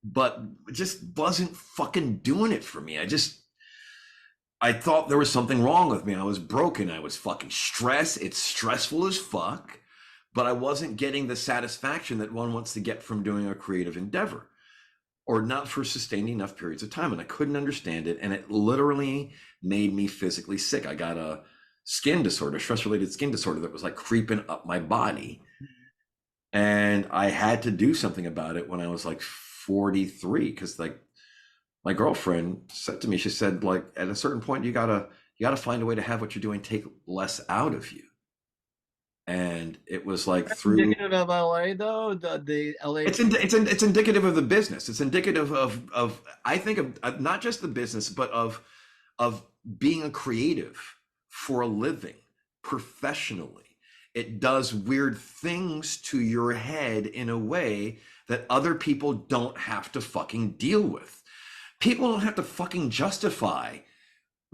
but it just wasn't fucking doing it for me. I thought there was something wrong with me. I was broken. I was fucking stressed. It's stressful as fuck, but I wasn't getting the satisfaction that one wants to get from doing a creative endeavor, or not for sustained enough periods of time. And I couldn't understand it. And it literally made me physically sick. I got a skin disorder, stress-related skin disorder, that was like creeping up my body. And I had to do something about it when I was like 43, because like my girlfriend said to me, she said, like, at a certain point, you gotta find a way to have what you're doing take less out of you. And it was like That's through indicative of LA though. The LA. it's indicative of the business. It's indicative of I think of not just the business, but of being a creative for a living professionally. It does weird things to your head in a way that other people don't have to fucking deal with. People don't have to fucking justify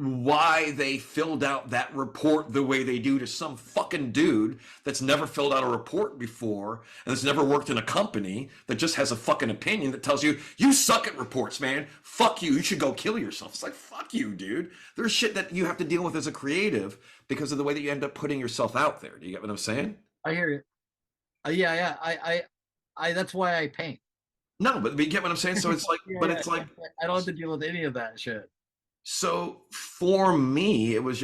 why they filled out that report the way they do to some fucking dude that's never filled out a report before and that's never worked in a company that just has a fucking opinion that tells you, you suck at reports, man. Fuck you. You should go kill yourself. It's like, fuck you, dude. There's shit that you have to deal with as a creative because of the way that you end up putting yourself out there. Do you get what I'm saying? I hear you. Yeah. That's why I paint. No, but you get what I'm saying? So it's like, but it's like, I don't have to deal with any of that shit. so for me, it was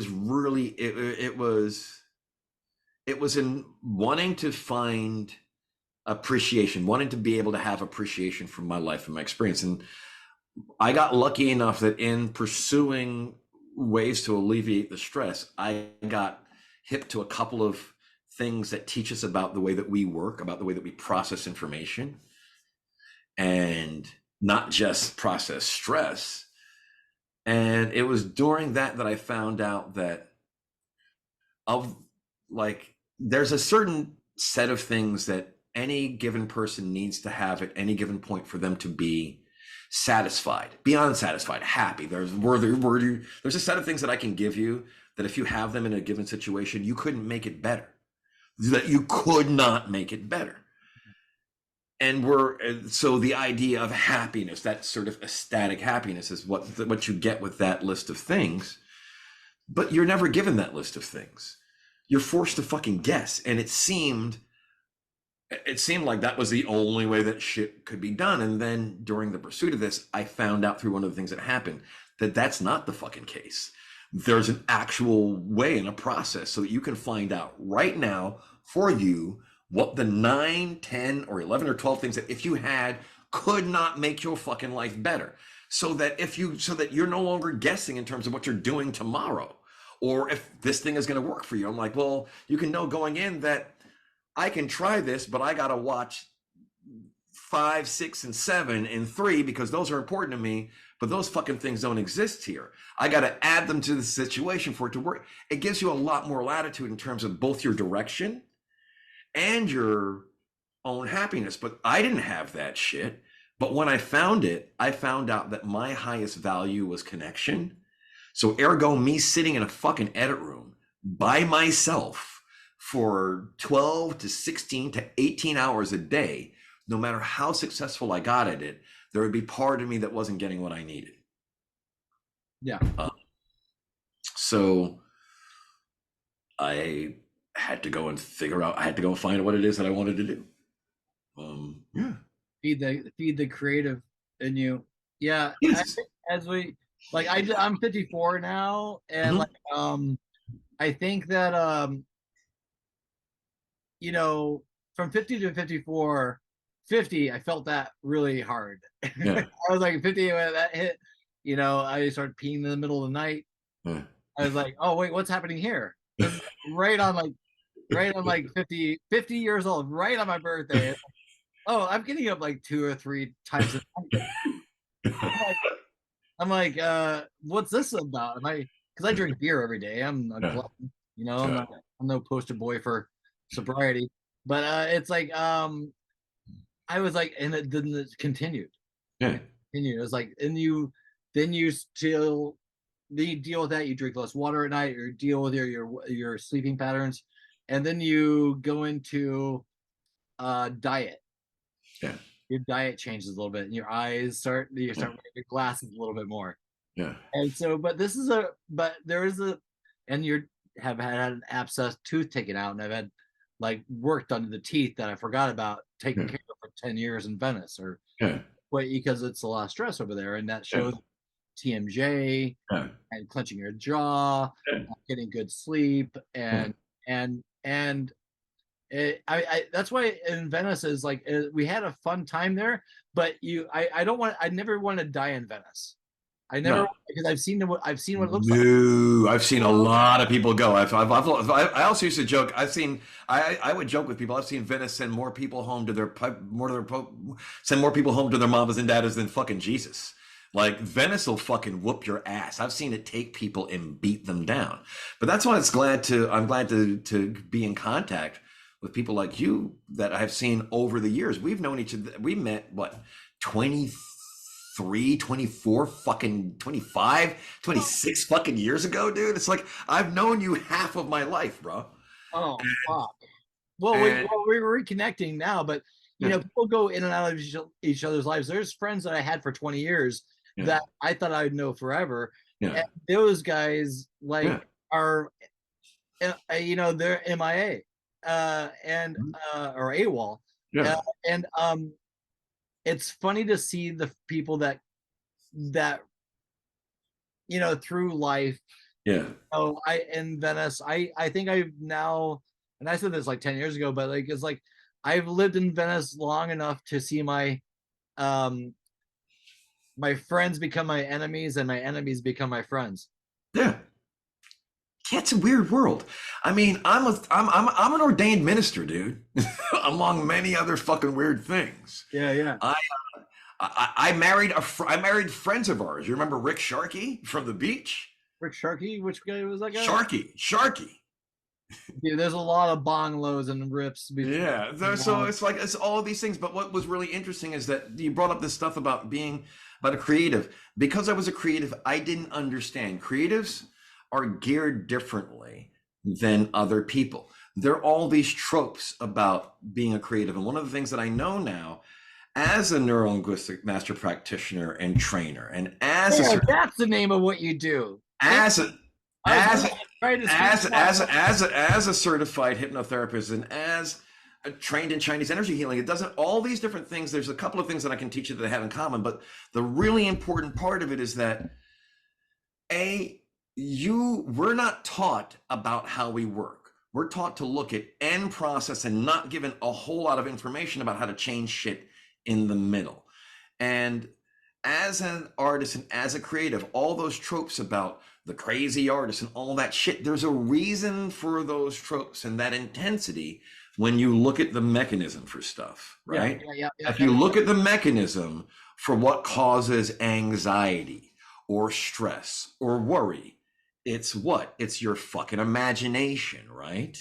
really, it was in wanting to find appreciation, wanting to be able to have appreciation from my life and my experience. And I got lucky enough that in pursuing ways to alleviate the stress, I got hip to a couple of things that teach us about the way that we work, about the way that we process information, and not just process stress. And it was during that I found out that there's a certain set of things that any given person needs to have at any given point for them to be satisfied, beyond satisfied, happy. There's a set of things that I can give you that if you have them in a given situation, you couldn't make it better. That you could not make it better. And so the idea of happiness, that sort of ecstatic happiness, is what you get with that list of things. But you're never given that list of things. You're forced to fucking guess. And it seemed like that was the only way that shit could be done. And then during the pursuit of this, I found out through one of the things that happened that that's not the fucking case. There's an actual way and a process so that you can find out right now for you what the 9, 10, or 11 or 12 things that if you had could not make your fucking life better. So that you're no longer guessing in terms of what you're doing tomorrow, or if this thing is going to work for you. I'm like, well, you can know going in that I can try this, but I got to watch 5, 6, and 7 and 3 because those are important to me. But those fucking things don't exist here. I got to add them to the situation for it to work. It gives you a lot more latitude in terms of both your direction and your own happiness. But I didn't have that shit. But when I found it, I found out that my highest value was connection. So ergo, me sitting in a fucking edit room by myself for 12 to 16 to 18 hours a day, no matter how successful I got at it, there would be part of me that wasn't getting what I needed. Yeah. So I had to go and find what it is that I wanted to do. Yeah. Feed the creative in you. Yeah. Yes. I'm 54 now, and I think that from 50 to 54, 50, I felt that really hard. Yeah. I was like 50 when that hit, I started peeing in the middle of the night. Yeah. I was like, oh wait, what's happening here? right on 50 years old, right on my birthday. Oh, I'm getting up like 2 or 3 times a night. I'm like, what's this about? Because I drink beer every day. I'm a glutton, I'm no poster boy for sobriety. But it's like, I was like, and it continued. Yeah. It was like, then you deal with that. You drink less water at night, or deal with your sleeping patterns, and then you go into diet. Yeah. Your diet changes a little bit, and you start wearing your glasses a little bit more. Yeah. And so, and you have had an abscess tooth taken out, and I've had work done to the teeth that I forgot about taking care of for 10 years in Venice, because it's a lot of stress over there, and that shows TMJ and clenching your jaw, getting good sleep, and that's why in Venice is we had a fun time there, but I never want to die in Venice. I never, because I've seen what it looks like. I've seen a lot of people go. I also used to joke. I would joke with people. I've seen Venice send more people home to their mamas and daddas than fucking Jesus. Like Venice will fucking whoop your ass. I've seen it take people and beat them down. But that's why I'm glad to be in contact with people like you that I've seen over the years. We've known each other. We met 23 23, 24, fucking 25, 26 fucking years ago, dude. It's like I've known you half of my life, bro. Oh fuck. Well, And we're reconnecting now, but yeah, people go in and out of each other's lives. There's friends that I had for 20 years yeah, that I thought I'd know forever, yeah, and those guys yeah. are they're MIA, and or AWOL, Yeah. uh, and it's funny to see the people that through life. Yeah. I in Venice, I think I've now, and I said this like 10 years ago, but like it's like I've lived in Venice long enough to see um my friends become my enemies and my enemies become my friends. Yeah. Yeah, it's a weird world. I mean, I'm an ordained minister, dude, among many other fucking weird things. Yeah, yeah. I I married I married friends of ours. You remember Rick Sharkey from the beach? Rick Sharkey, which guy was that guy? Sharkey. Yeah, there's a lot of bong lows and rips between. Yeah. So it's like it's all of these things. But what was really interesting is that you brought up this stuff about being about a creative. Because I was a creative, I didn't understand. Creatives are geared differently than other people. There are all these tropes about being a creative. And one of the things that I know now as a neurolinguistic master practitioner and trainer, and Yeah, that's the name of what you do. as a I as was a, trying to speak. as a certified hypnotherapist and as a trained in Chinese energy healing, it doesn't all these different things. There's a couple of things that I can teach you that they have in common, but the really important part of it is that we're not taught about how we work. We're taught to look at end process and not given a whole lot of information about how to change shit in the middle. And as an artist and as a creative, all those tropes about the crazy artist and all that shit, there's a reason for those tropes and that intensity when you look at the mechanism for stuff, right? If you look at the mechanism for what causes anxiety or stress or worry, it's what? It's your fucking imagination, right?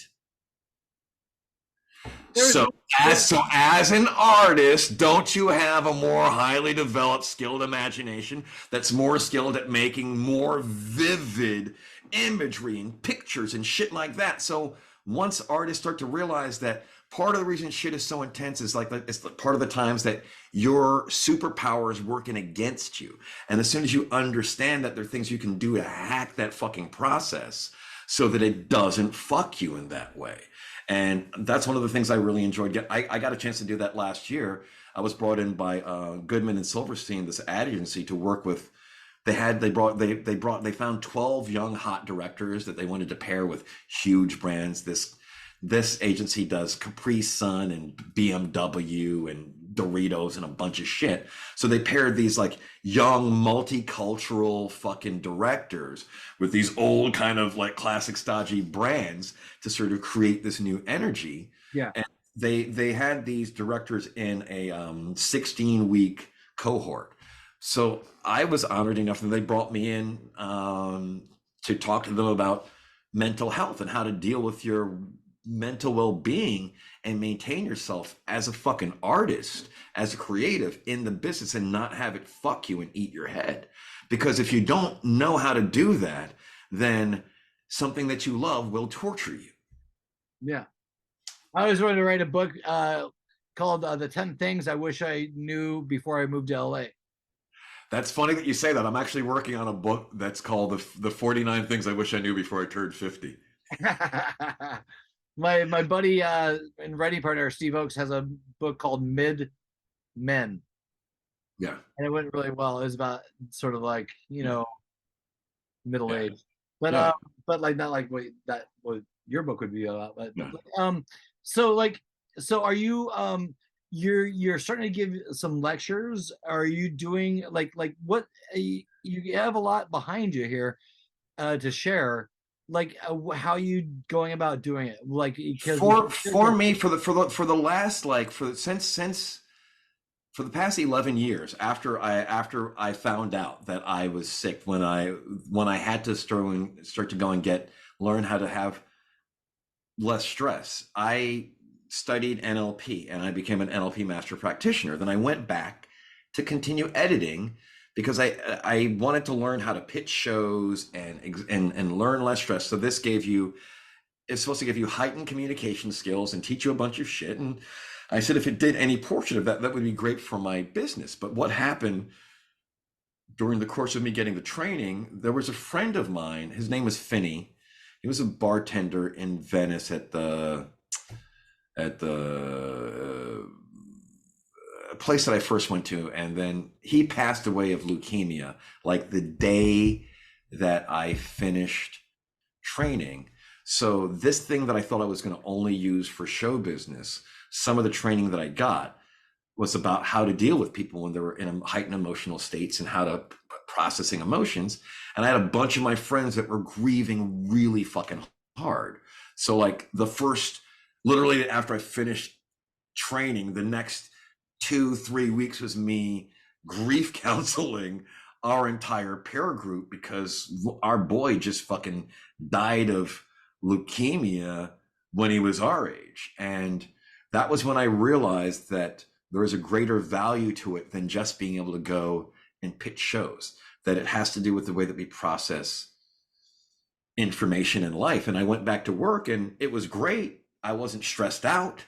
So as an artist, don't you have a more highly developed, skilled imagination that's more skilled at making more vivid imagery and pictures and shit like that? So once artists start to realize that part of the reason shit is so intense is like it's part of the times that your superpower is working against you. And as soon as you understand that there are things you can do to hack that fucking process so that it doesn't fuck you in that way. And that's one of the things I really enjoyed. I got a chance to do that last year. I was brought in by Goodman and Silverstein, this ad agency, to work with. They found 12 young hot directors that they wanted to pair with huge brands. This agency does Capri Sun and BMW and Doritos and a bunch of shit. So they paired these like young multicultural fucking directors with these old kind of like classic stodgy brands to sort of create this new energy. Yeah. And they had these directors in a 16-week cohort. So I was honored enough that they brought me in to talk to them about mental health and how to deal with your mental well-being and maintain yourself as a fucking artist, as a creative in the business, and not have it fuck you and eat your head. Because if you don't know how to do that, then something that you love will torture you. Yeah. I always wanted to write a book called The 10 Things I Wish I Knew Before I Moved to LA. That's funny that you say that. I'm actually working on a book that's called the 49 Things I Wish I Knew Before I Turned 50. My buddy and writing partner Steve Oakes has a book called Mid Men. Yeah. And it went really well. It was about sort of like, middle age. But Yeah. But like not like what your book would be about. But Yeah. so are you you're starting to give some lectures? Are you doing like what you have a lot behind you here to share? Like how are you going about doing it? Like because for me for the last like since for the past 11 years after I found out that I was sick, when I had to start to go and learn how to have less stress, I studied NLP and I became an NLP master practitioner. Then I went back to continue editing because I wanted to learn how to pitch shows and learn less stress. So this gave you it's supposed to give you heightened communication skills and teach you a bunch of shit. And I said if it did any portion of that, that would be great for my business. But what happened during the course of me getting the training, there was a friend of mine. His name was Finney. He was a bartender in Venice at the place that I first went to, and then he passed away of leukemia like the day that I finished training. So this thing that I thought I was going to only use for show business, some of the training that I got was about how to deal with people when they were in heightened emotional states and how to processing emotions. And I had a bunch of my friends that were grieving really fucking hard. So like the first, literally after I finished training, the next 2-3 weeks was me grief counseling our entire peer group because our boy just fucking died of leukemia when he was our age. And that was when I realized that there is a greater value to it than just being able to go and pitch shows, that it has to do with the way that we process information in life. And I went back to work and it was great. I wasn't stressed out.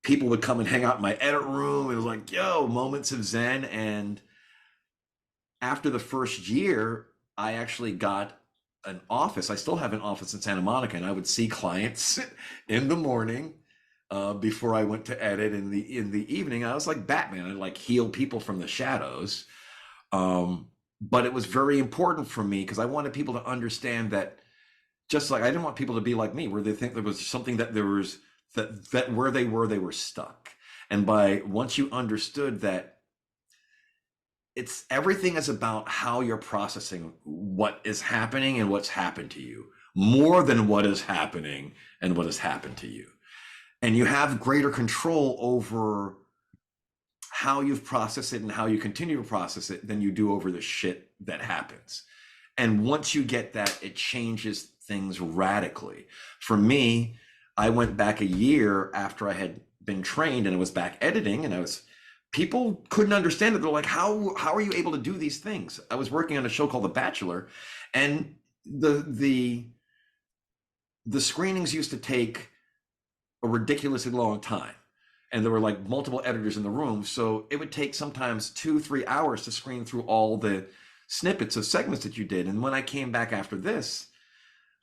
People would come and hang out in my edit room. It was like, yo, moments of zen. And after the first year, I actually got an office. I still have an office in Santa Monica, and I would see clients in the morning before I went to edit in the evening. I was like Batman. I like heal people from the shadows. But it was very important for me because I wanted people to understand that just like I didn't want people to be like me, where they think there was something that there was that where they were stuck. And once you understood that it's everything is about how you're processing what is happening and what's happened to you more than what is happening and what has happened to you. And you have greater control over how you've processed it and how you continue to process it than you do over the shit that happens. And once you get that, it changes things radically. For me, I went back a year after I had been trained and I was back editing, and people couldn't understand it. They're like, how are you able to do these things? I was working on a show called The Bachelor, and the screenings used to take a ridiculously long time. And there were like multiple editors in the room. So it would take sometimes 2-3 hours to screen through all the snippets of segments that you did. And when I came back after this,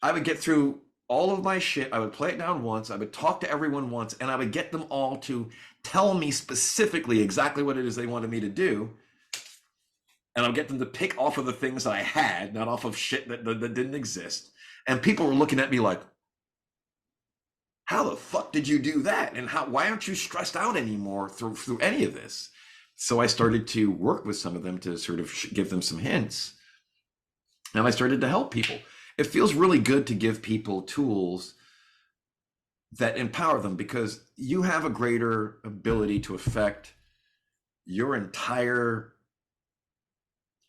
I would get through all of my shit. I would play it down once. I would talk to everyone once, and I would get them all to tell me specifically exactly what it is they wanted me to do. And I'll get them to pick off of the things that I had, not off of shit that didn't exist. And people were looking at me like, how the fuck did you do that? And why aren't you stressed out anymore through any of this? So I started to work with some of them to sort of give them some hints. And I started to help people. It feels really good to give people tools that empower them because you have a greater ability to affect your entire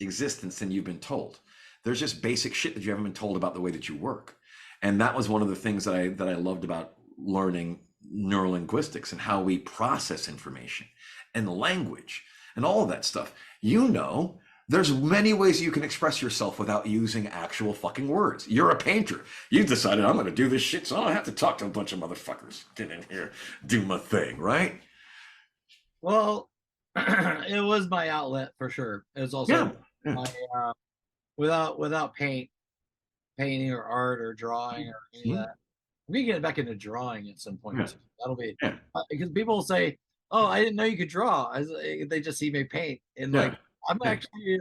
existence than you've been told. There's just basic shit that you haven't been told about the way that you work. And that was one of the things that I loved about learning neurolinguistics and how we process information and language and all of that stuff. There's many ways you can express yourself without using actual fucking words. You're a painter. You've decided I'm going to do this shit, so I don't have to talk to a bunch of motherfuckers. Get in here, do my thing, right? Well, it was my outlet for sure. It was also my without painting or art or drawing or any of that. I'm gonna get back into drawing at some point. Too. That'll be because people will say, "Oh, I didn't know you could draw." They just see me paint, and like I'm actually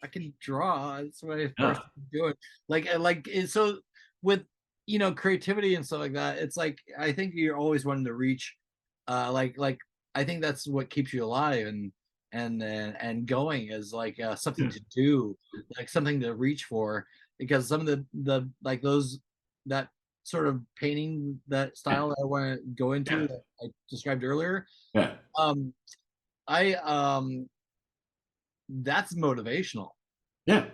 I can draw. That's what I first doing. So with creativity and stuff like that. It's like I think you're always wanting to reach, like I think that's what keeps you alive and going is like something to do, like something to reach for. Because some of the like those that sort of painting that style that I want to go into that I described earlier. I that's motivational. Yeah.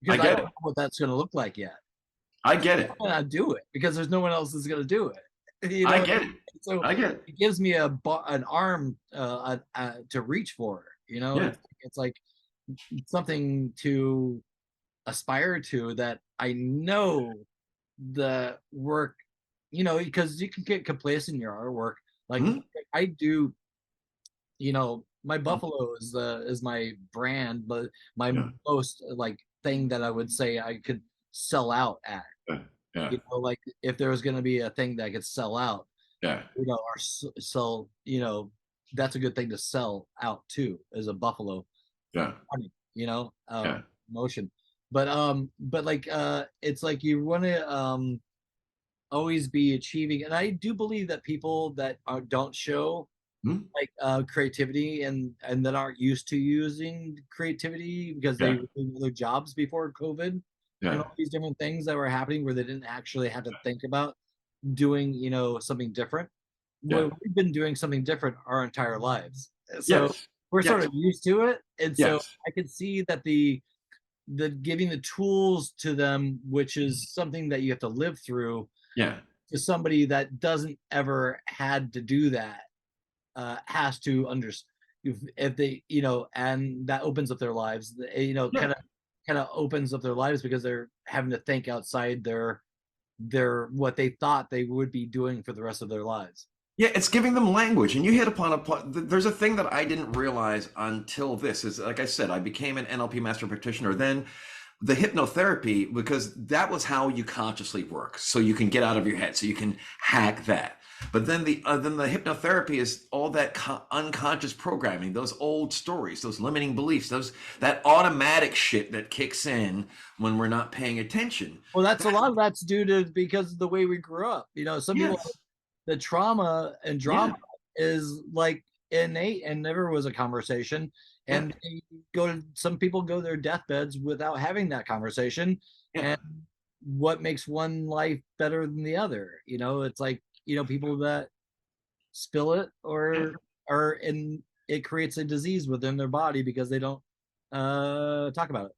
Because I don't know what that's going to look like yet. I get it. I'm gonna do it because there's no one else that's going to do it. you I know. get it. So I get it. it gives me an arm to reach for. You know, Yeah. it's like something to aspire to that I know the work, you know, because you can get complacent in your artwork. Like Mhm. I do, you know, my Mhm. buffalo is my brand, but my Yeah. most like thing that I would say I could sell out at. Yeah. Yeah. You know, like if there was going to be a thing that could sell out, Yeah. you know, or sell, you know, that's a good thing to sell out too, as a buffalo Yeah. funny, you know, Yeah. motion. But like it's like you want to always be achieving, and I do believe that people that don't show Mhm. like creativity and that aren't used to using creativity because they Yeah. were doing other jobs before COVID and Yeah. all these different things that were happening where they didn't actually have to think about doing, you know, something different. Yeah. Well, we've been doing something different our entire lives, so Yes. we're sort Yes. of used to it, and so Yes. I can see that the giving the tools to them, which is something that you have to live through, Yeah. to somebody that doesn't ever had to do that, has to understand if they, you know, and that opens up their lives, you know, Yeah. kind of opens up their lives because they're having to think outside their what they thought they would be doing for the rest of their lives. Yeah, it's giving them language, and you hit upon there's a thing that I didn't realize until this is, like I said, I became an NLP master practitioner. Then the hypnotherapy, because that was how you consciously work, so you can get out of your head, so you can hack that. But then the hypnotherapy is all that unconscious programming, those old stories, those limiting beliefs, those that automatic shit that kicks in when we're not paying attention. Well, that's a That lot of that's due to because of the way we grew up. You know, some people, yes, the trauma and drama yeah, is like innate and never was a conversation. yeah, And they some people go to their deathbeds without having that conversation. yeah, And what makes one life better than the other? You know, it's like, you know, people that spill it yeah. or and it creates a disease within their body because they don't talk about it.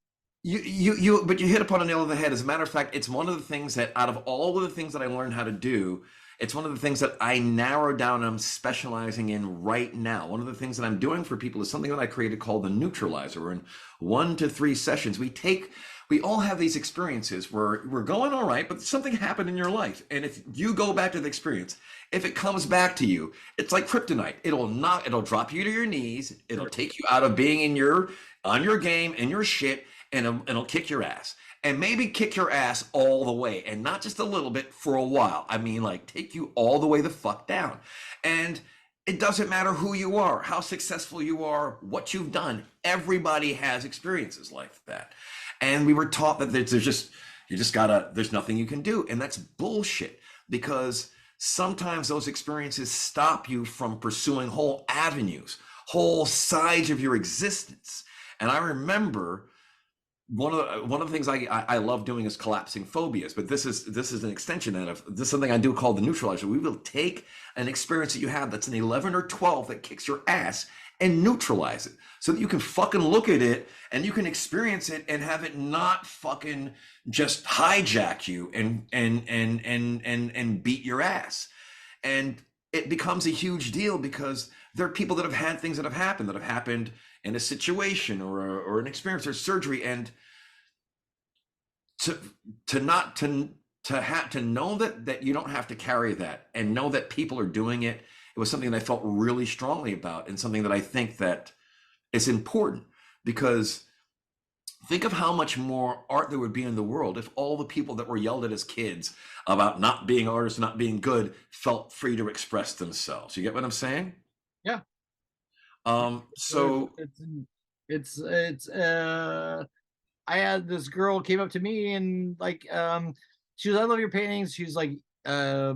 But you hit upon a nail on the head. As a matter of fact, it's one of the things that, out of all of the things that I learned how to do, it's one of the things that I narrowed down. I'm specializing in right now. One of the things that I'm doing for people is something that I created called the neutralizer. Where in 1 to 3 sessions, we all have these experiences where we're going all right, but something happened in your life, and if you go back to the experience, if it comes back to you, it's like kryptonite. It'll drop you to your knees. It'll Sure. take you out of being in your on your game and your shit, and it'll kick your ass, and maybe kick your ass all the way, and not just a little bit for a while. I mean, like, take you all the way the fuck down. And it doesn't matter who you are, how successful you are, what you've done. Everybody has experiences like that, and we were taught that there's nothing you can do, and that's bullshit, because sometimes those experiences stop you from pursuing whole avenues, whole sides of your existence. And I remember one of the things I love doing is collapsing phobias, but this is an extension of this is something I do called the neutralizer. We will take an experience that you have that's an 11 or 12 that kicks your ass and neutralize it so that you can fucking look at it and you can experience it and have it not fucking just hijack you and beat your ass. And it becomes a huge deal because there are people that have had things that have happened in a situation or an experience or surgery, and to to not to have to know that you don't have to carry that, and know that people are doing it. It was something that I felt really strongly about, and something that I think that is important, because think of how much more art there would be in the world if all the people that were yelled at as kids about not being artists, not being good, felt free to express themselves. You get what I'm saying? Yeah. There's, So it's I had this girl came up to me and like she was, I love your paintings. She's like uh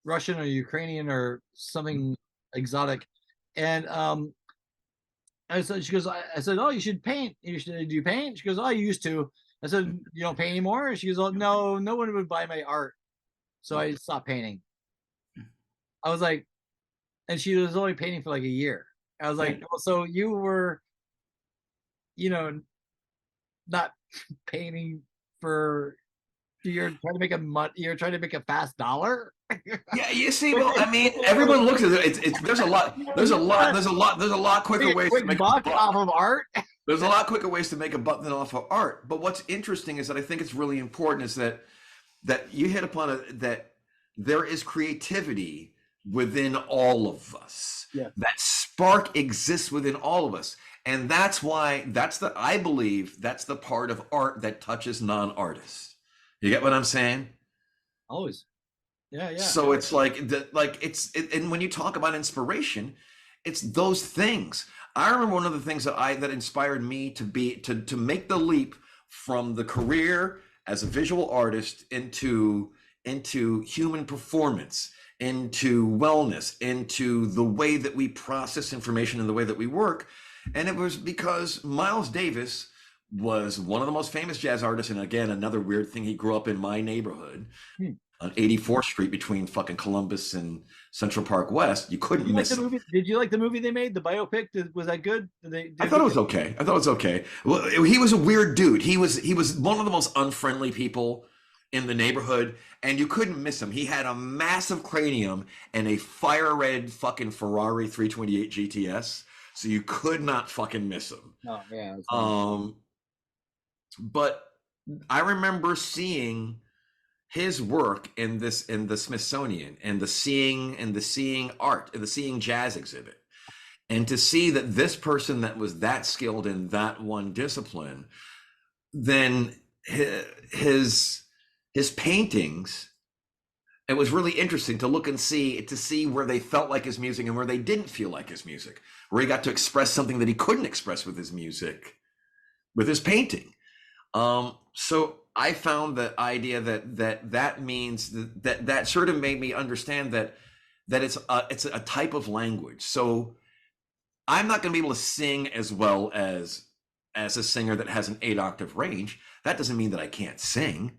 Russian or Ukrainian or something exotic. And I said, she goes, I said, oh, you should paint. You should, do you paint? She goes, oh, I used to. I said, you don't paint anymore? She goes, oh, no, no one would buy my art. So I stopped painting. I was like, and she was only painting for like a year. I was yeah, like, well, so you were, you know, not painting for, you're trying to make you're trying to make a fast dollar. Yeah, you see, well, I mean, everyone looks at it. It's there's a lot quicker ways to Quick make a buck buck. off of art. There's a lot quicker ways to make a buck than off of art. But what's interesting is that I think it's really important is that you hit upon it, that there is creativity within all of us. Yeah. That spark exists within all of us. And that's why I believe that's the part of art that touches non-artists. You get what I'm saying? Always. Yeah, yeah. So it's and when you talk about inspiration, it's those things. I remember one of the things that inspired me to make the leap from the career as a visual artist into human performance, into wellness, into the way that we process information and the way that we work. And it was because Miles Davis was one of the most famous jazz artists. And again, another weird thing, he grew up in my neighborhood Hmm. on 84th Street between fucking Columbus and Central Park West. You couldn't miss him. Did you like the movie they made? The biopic? Was that good? I thought it was okay. I thought it was okay. Well, he was a weird dude. He was one of the most unfriendly people in the neighborhood, and you couldn't miss him. He had a massive cranium and a fire red fucking Ferrari 328 GTS, so you could not fucking miss him. Oh yeah. But I remember seeing his work in the Smithsonian and the seeing art and the seeing jazz exhibit, and to see that this person that was that skilled in that one discipline, then his paintings, it was really interesting to look and see where they felt like his music and where they didn't feel like his music, where he got to express something that he couldn't express with his music, with his painting. So I found the idea that means that sort of made me understand that it's a type of language. So I'm not going to be able to sing as well as a singer that has an 8-octave range. That doesn't mean that I can't sing.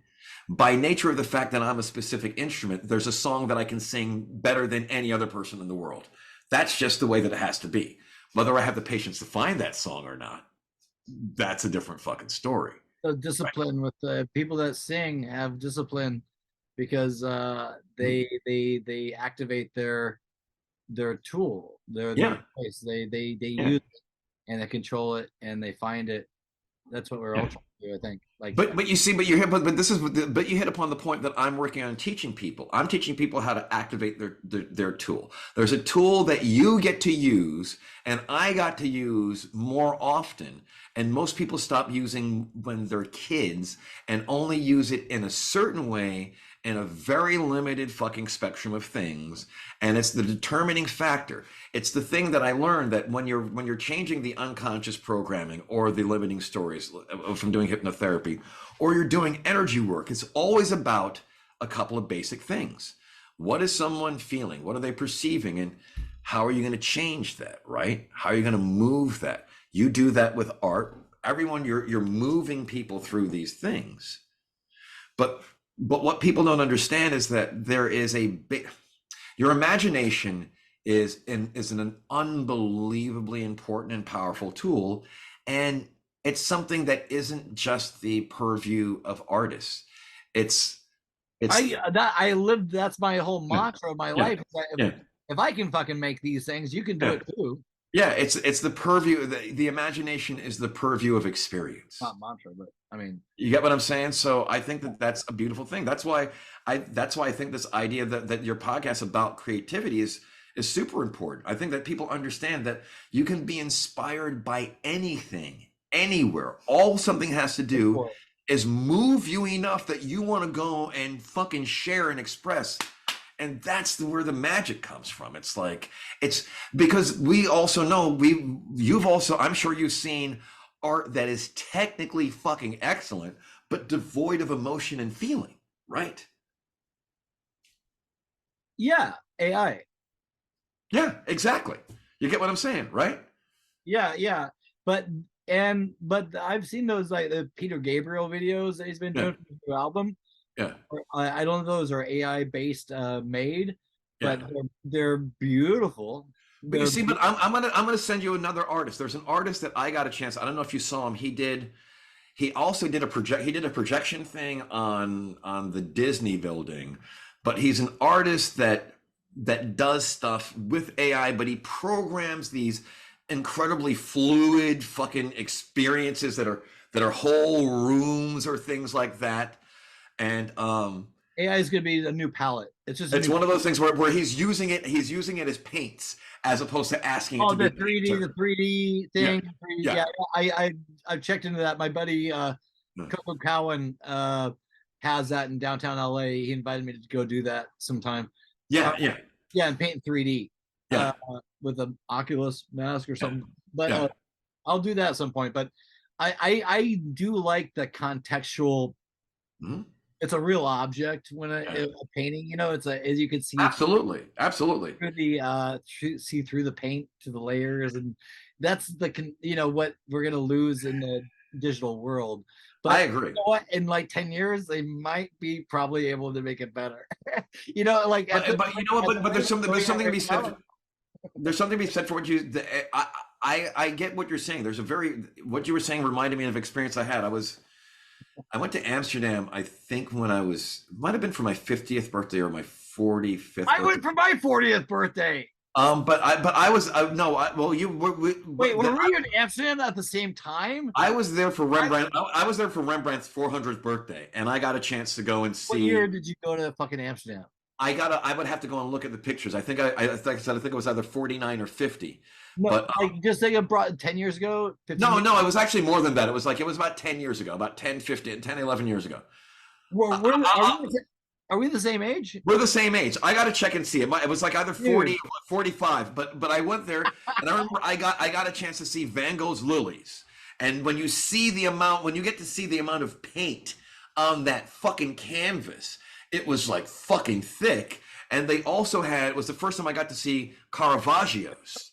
By nature of the fact that I'm a specific instrument, there's a song that I can sing better than any other person in the world. That's just the way that it has to be. Whether I have the patience to find that song or not, that's a different fucking story. So discipline with the people that sing have discipline because they activate their tool, their voice. They use it and they control it and they find it. That's what we're all trying to do, I think. But you see, but you hit upon the point that I'm working on teaching people. I'm teaching people how to activate their tool. There's a tool that you get to use, and I got to use more often. And most people stop using when they're kids and only use it in a certain way in a very limited fucking spectrum of things. And it's the determining factor. It's the thing that I learned, that when you're changing the unconscious programming or the limiting stories from doing hypnotherapy, or you're doing energy work, it's always about a couple of basic things. What is someone feeling? What are they perceiving? And how are you going to change that, right? How are you going to move that? You do that with art. Everyone, you're moving people through these things. But what people don't understand is that there is your imagination is an unbelievably important and powerful tool, and it's something that isn't just the purview of artists. I lived. That's my whole mantra of my life. If I can fucking make these things, you can do it too. Yeah, it's the purview. The imagination is the purview of experience. Not mantra, but I mean, you get what I'm saying. So I think that's a beautiful thing. That's why I think this idea that your podcast about creativity is super important. I think that people understand that you can be inspired by anything, anywhere. All something has to do is move you enough that you want to go and fucking share and express. And that's where the magic comes from. It's because we also know I'm sure you've seen art that is technically fucking excellent, but devoid of emotion and feeling, right? Yeah, AI. Yeah, exactly. You get what I'm saying, right? Yeah. But I've seen those, like the Peter Gabriel videos that he's been doing for the album. Yeah. I don't know if those are AI based made, but they're beautiful. But you see, but I'm gonna send you another artist. There's an artist that I got a chance. I don't know if you saw him. He also did a projection thing on the Disney building but he's an artist that does stuff with AI, but he programs these incredibly fluid fucking experiences that are whole rooms or things like that. And AI is going to be a new palette. It's just a it's new. one of those things where he's using it as paints as opposed to asking it Oh, to be the 3D yeah, thing. 3D, yeah, yeah, I've checked into that. My buddy Coco Cowan has that in downtown LA. He invited me to go do that sometime. Uh, yeah, yeah, yeah, and paint in 3D uh, yeah, with an Oculus mask or yeah, something. But yeah. I'll do that at some point. But I do like the contextual. Mhm. It's a real object when Yeah. a painting. You know, it's a as you can see Absolutely, absolutely. through the see through the paint to the layers, and that's you know what we're gonna lose in the digital world. I But agree. you know what, in like 10 years they might be probably able to make it better. You know, like But you know what? at the But rate there's it's something going there's at something to right be said. now. There's something to be said for what you. I get what you're saying. There's a very what you were saying reminded me of experience I had. I went to Amsterdam. I think when I was might have been for my 50th birthday or my 45th I birthday. went for my 40th birthday. But I was no. Well, Wait, then were we in Amsterdam at the same time? I was there for I, Rembrandt. I was there for Rembrandt's 400th birthday, and I got a chance to go and what year see. did you go to fucking Amsterdam? I would have to go and look at the pictures. Like I said, I think it was either 49 or 50. No, But like just think of brought 10 years ago, 15 no, years. no, it was actually more than that. It was about 10 years ago, about 10, 15, 10, 11 years ago. We're, I, we're, I, are we the same age? we're the same age. I got to check and see. It was like either 40 Dude, or 45, but I went there and I remember I got a chance to see Van Gogh's Lilies. And when you get to see the amount of paint on that fucking canvas, it was like fucking thick. And they also it was the first time I got to see Caravaggios.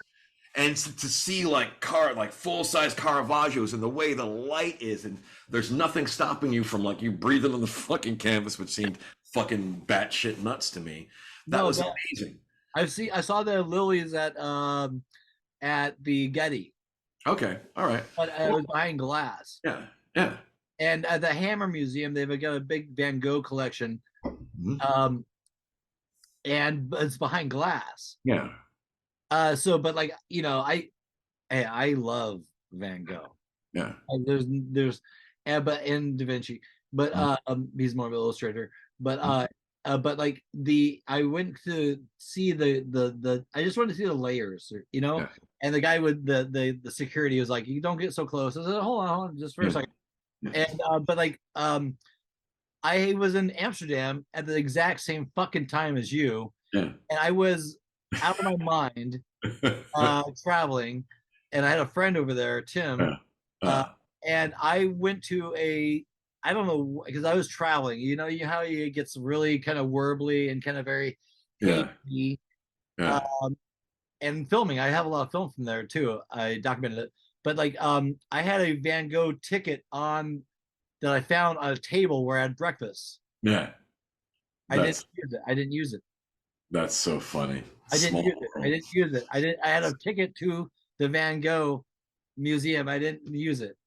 And to see like full size Caravaggios and the way the light is, and there's nothing stopping you from like you breathing on the fucking canvas, which seemed fucking batshit nuts to me. That no, was that amazing. I saw the lilies at the Getty, Okay, all right. but it Well, was behind glass. yeah, yeah, And at the Hammer Museum, they've got a big Van Gogh collection, mhm, um, and it's behind glass. yeah, So, but like you know, I love Van Gogh. yeah, Like, there's but in Da Vinci, but mhm, he's more of an illustrator. But mhm, but like I went to see the I just wanted to see the layers, you know. yeah, And the guy with the security was like, "You don't get so close." I said, hold on, just for a yeah, second." yeah, And but like I was in Amsterdam at the exact same fucking time as you, yeah. and I was out of my mind traveling, and I had a friend over there, Tim, Yeah, uh, and I went to I don't know because I was traveling. How it gets really kind of warbly and kind of very yeah, hazy. yeah, Um, and filming, I have a lot of film from there too. I documented it, but like I had a Van Gogh ticket on that I found on a table where I had breakfast. yeah. I didn't That's use it. I didn't use it. that's so funny. I didn't Small use it. I world. didn't use it. I didn't. I had a ticket to the Van Gogh museum. I didn't use it.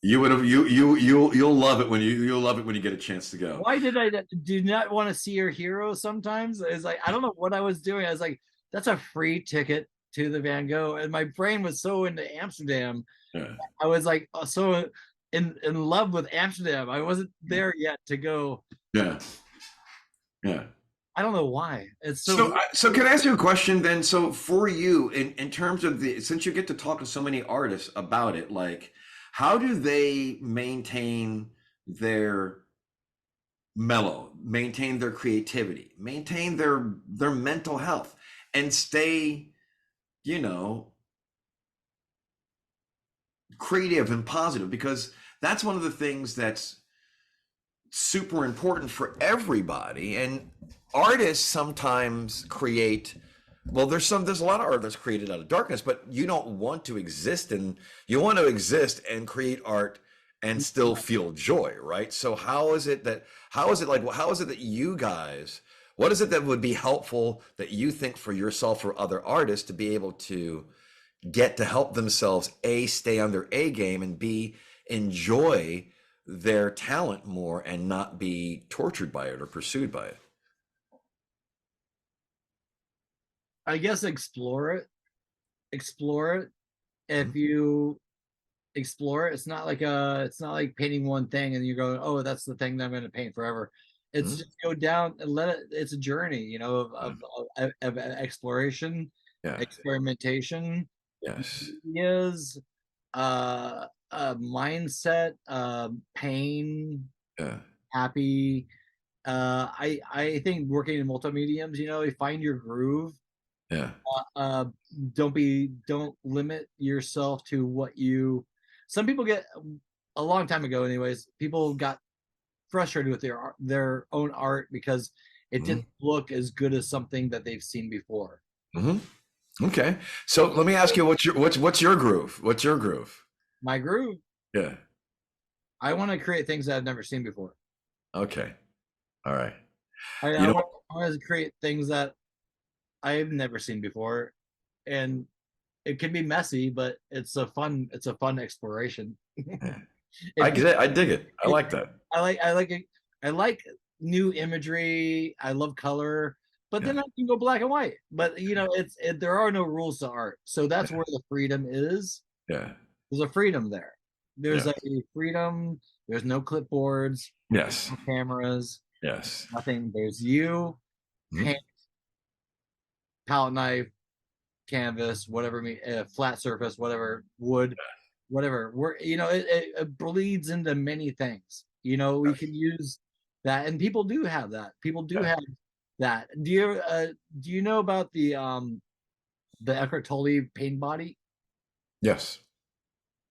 You would have you'll love it when you get a chance to go. Why did I do not want to see your hero sometimes? It's like I don't know what I was doing. I was like, that's a free ticket to the Van Gogh. And my brain was so into Amsterdam. Yeah, I was like so in love with Amsterdam. I wasn't there yet to go. yeah, yeah. I don't know why. It's so So, weird. so can I ask you a question then? So, for you, in terms of since you get to talk to so many artists about it, like, how do they maintain their maintain their creativity, maintain their mental health, and stay, you know, creative and positive? Because that's one of the things that's super important for everybody. And artists sometimes create, well, there's a lot of art that's created out of darkness, but you don't want to exist, and you want to exist and create art and still feel joy, right? So how is it that you guys, what is it that would be helpful that you think for yourself or other artists to be able to get to help themselves, A, stay on their A game, and B, enjoy their talent more and not be tortured by it or pursued by it? I guess explore it. If Mhm. you explore it, it's not like painting one thing and you go, oh, that's the thing that I'm going to paint forever. It's Mhm. just go down and let it. It's a journey, you know, Mhm. of exploration, Yeah. experimentation, Yes. ideas, mindset, pain, Yeah. happy. I think working in multi-mediums, you know, you find your groove. Yeah. Uh, uh, don't limit yourself to what you. Some people get a long time ago, anyways. People got frustrated with their own art because it Mhm. didn't look as good as something that they've seen before. Mhm. Okay. So let me ask you, what's your groove? What's your groove? My groove, Yeah. I want to create things that I've never seen before. Okay. All right. I, You I know, want, I want to create things that I've never seen before, and it can be messy, but it's a fun exploration. yeah. I It get can, it. I dig it. I it, like that. I like it. I like new imagery. I love color, but Yeah. then I can go black and white. But you know, there are no rules to art, so that's Yeah. where the freedom is. Yeah. There's a freedom there. There's Yeah. a freedom. There's no clipboards, Yes. no cameras, Yes. nothing. There's you, Mhm. paint, palette knife, canvas, whatever, flat surface, whatever, wood, whatever. We're you know it bleeds into many things. You know, we can use that, and people do have that. People do Yeah. have that. Do you know about the Eckhart Tolle pain body? Yes.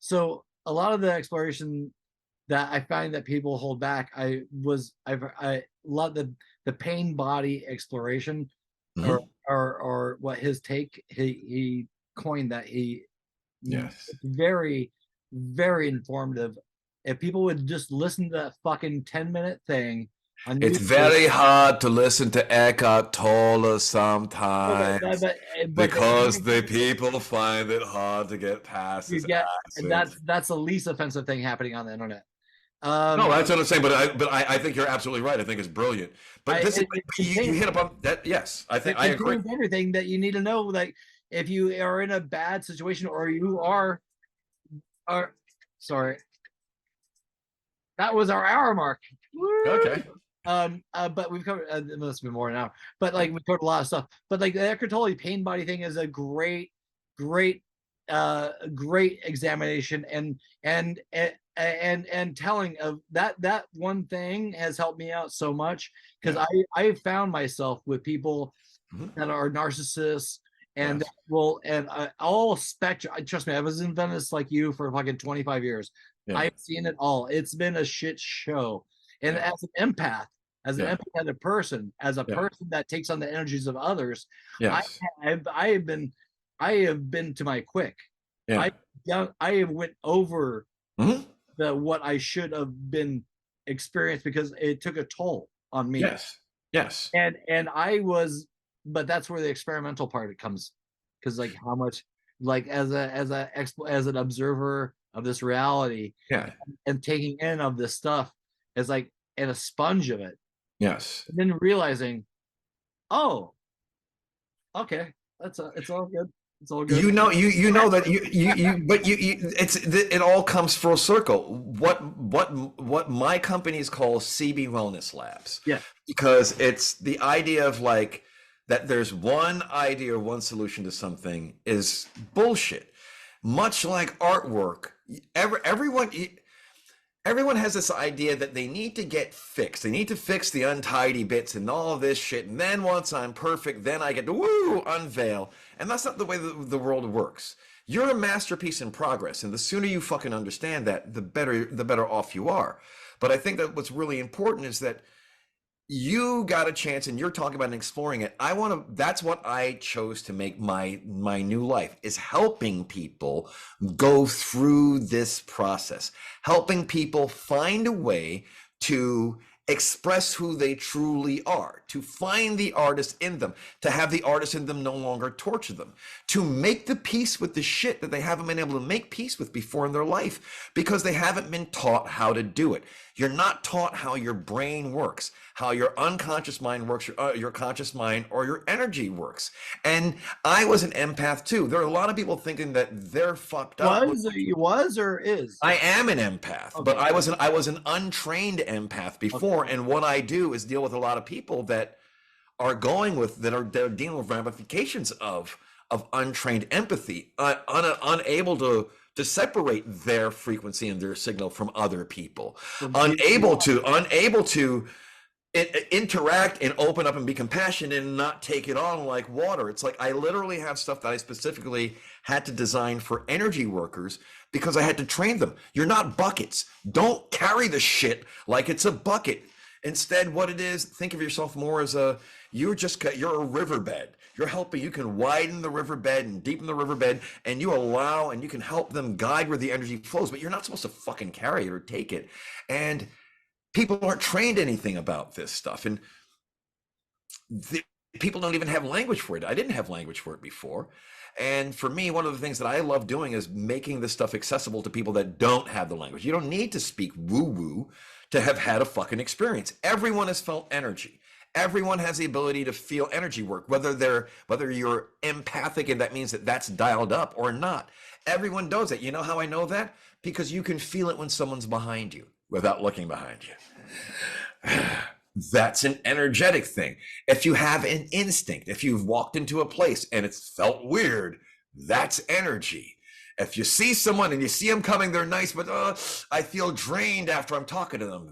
So a lot of the exploration that I find that people hold back, I love the pain body exploration, or Mhm. or what his take he coined that he Yes. it's very, very informative. If people would just listen to that fucking 10-minute thing on It's YouTube, very hard to listen to Eckhart Tolle but sometimes the because the people find it hard to get past you his get, and acid. that's the least offensive thing happening on the internet. No, Um, that's what I'm saying, but I think you're absolutely right. I think it's brilliant. But this is it you contains hit upon that. Yes, I think it I agree. contains everything that you need to know. Like if you are in a bad situation or you are sorry, that was our hour mark. Woo! Okay. But we've covered it must be more now. But like we've covered a lot of stuff. But like the Eckhart Tolle pain body thing is a great, great examination and telling of that one thing has helped me out so much because Yeah. I found myself with people Mhm. that are narcissists and Yes. all spectrum. Trust me, I was in Venice like you for fucking 25 years. Yeah. I've seen it all. It's been a shit show. And Yeah. as an Yeah. empathetic person, as a Yeah. person that takes on the energies of others, I Yes. I have been I have been to my quick. Yeah. I I have went over Mhm. the what I should have been experienced because it took a toll on me. Yes. Yes. And I was, but that's where the experimental part comes, because like how much, like as an observer of this reality Yeah. and taking in of this stuff as like and a sponge of it, Yes. and then realizing, oh, okay, it's all good, it's all good. You know that it all comes full circle. What my companies call CB Wellness Labs, Yeah, because it's the idea of like that there's one idea or one solution to something is bullshit. Much like artwork, everyone everyone has this idea that they need to get fixed. They need to fix the untidy bits and all of this shit. And then once I'm perfect, then I get to woo unveil. And that's not the way the world works. You're a masterpiece in progress, and the sooner you fucking understand that, the better off you are. But I think that what's really important is that you got a chance and you're talking about and exploring it. I want to That's what I chose to make my new life, is helping people go through this process, helping people find a way to express who they truly are, to find the artist in them, to have the artist in them no longer torture them, to make the peace with the shit that they haven't been able to make peace with before in their life because they haven't been taught how to do it. You're not taught how your brain works, how your unconscious mind works, your conscious mind, or your energy works. And I was an empath too. There are a lot of people thinking that they're fucked up. Was or is? I am an empath, but Okay. I was an untrained empath before, Okay. and what I do is deal with a lot of people that are going with they're dealing with ramifications of untrained empathy, unable to separate their frequency and their signal from other people, From unable to interact and open up and be compassionate and not take it on like water. It's like I literally have stuff that I specifically had to design for energy workers because I had to train them. You're not buckets. Don't carry the shit like it's a bucket. Instead, what it is, think of yourself more as you're a riverbed. You're helping, you can widen the riverbed and deepen the riverbed, and you allow and you can help them guide where the energy flows, but you're not supposed to fucking carry it or take it. And people aren't trained anything about this stuff, and people don't even have language for it. I didn't have language for it before, and for me, one of the things that I love doing is making this stuff accessible to people that don't have the language. You don't need to speak woo woo to have had a fucking experience. Everyone has felt energy. Everyone has the ability to feel energy work, whether you're empathic and that means that that's dialed up or not. Everyone does it. You know how I know that? Because you can feel it when someone's behind you without looking behind you. That's an energetic thing. If you have an instinct, if you've walked into a place and it's felt weird, that's energy. If you see someone and you see them coming, they're nice, but I feel drained after I'm talking to them.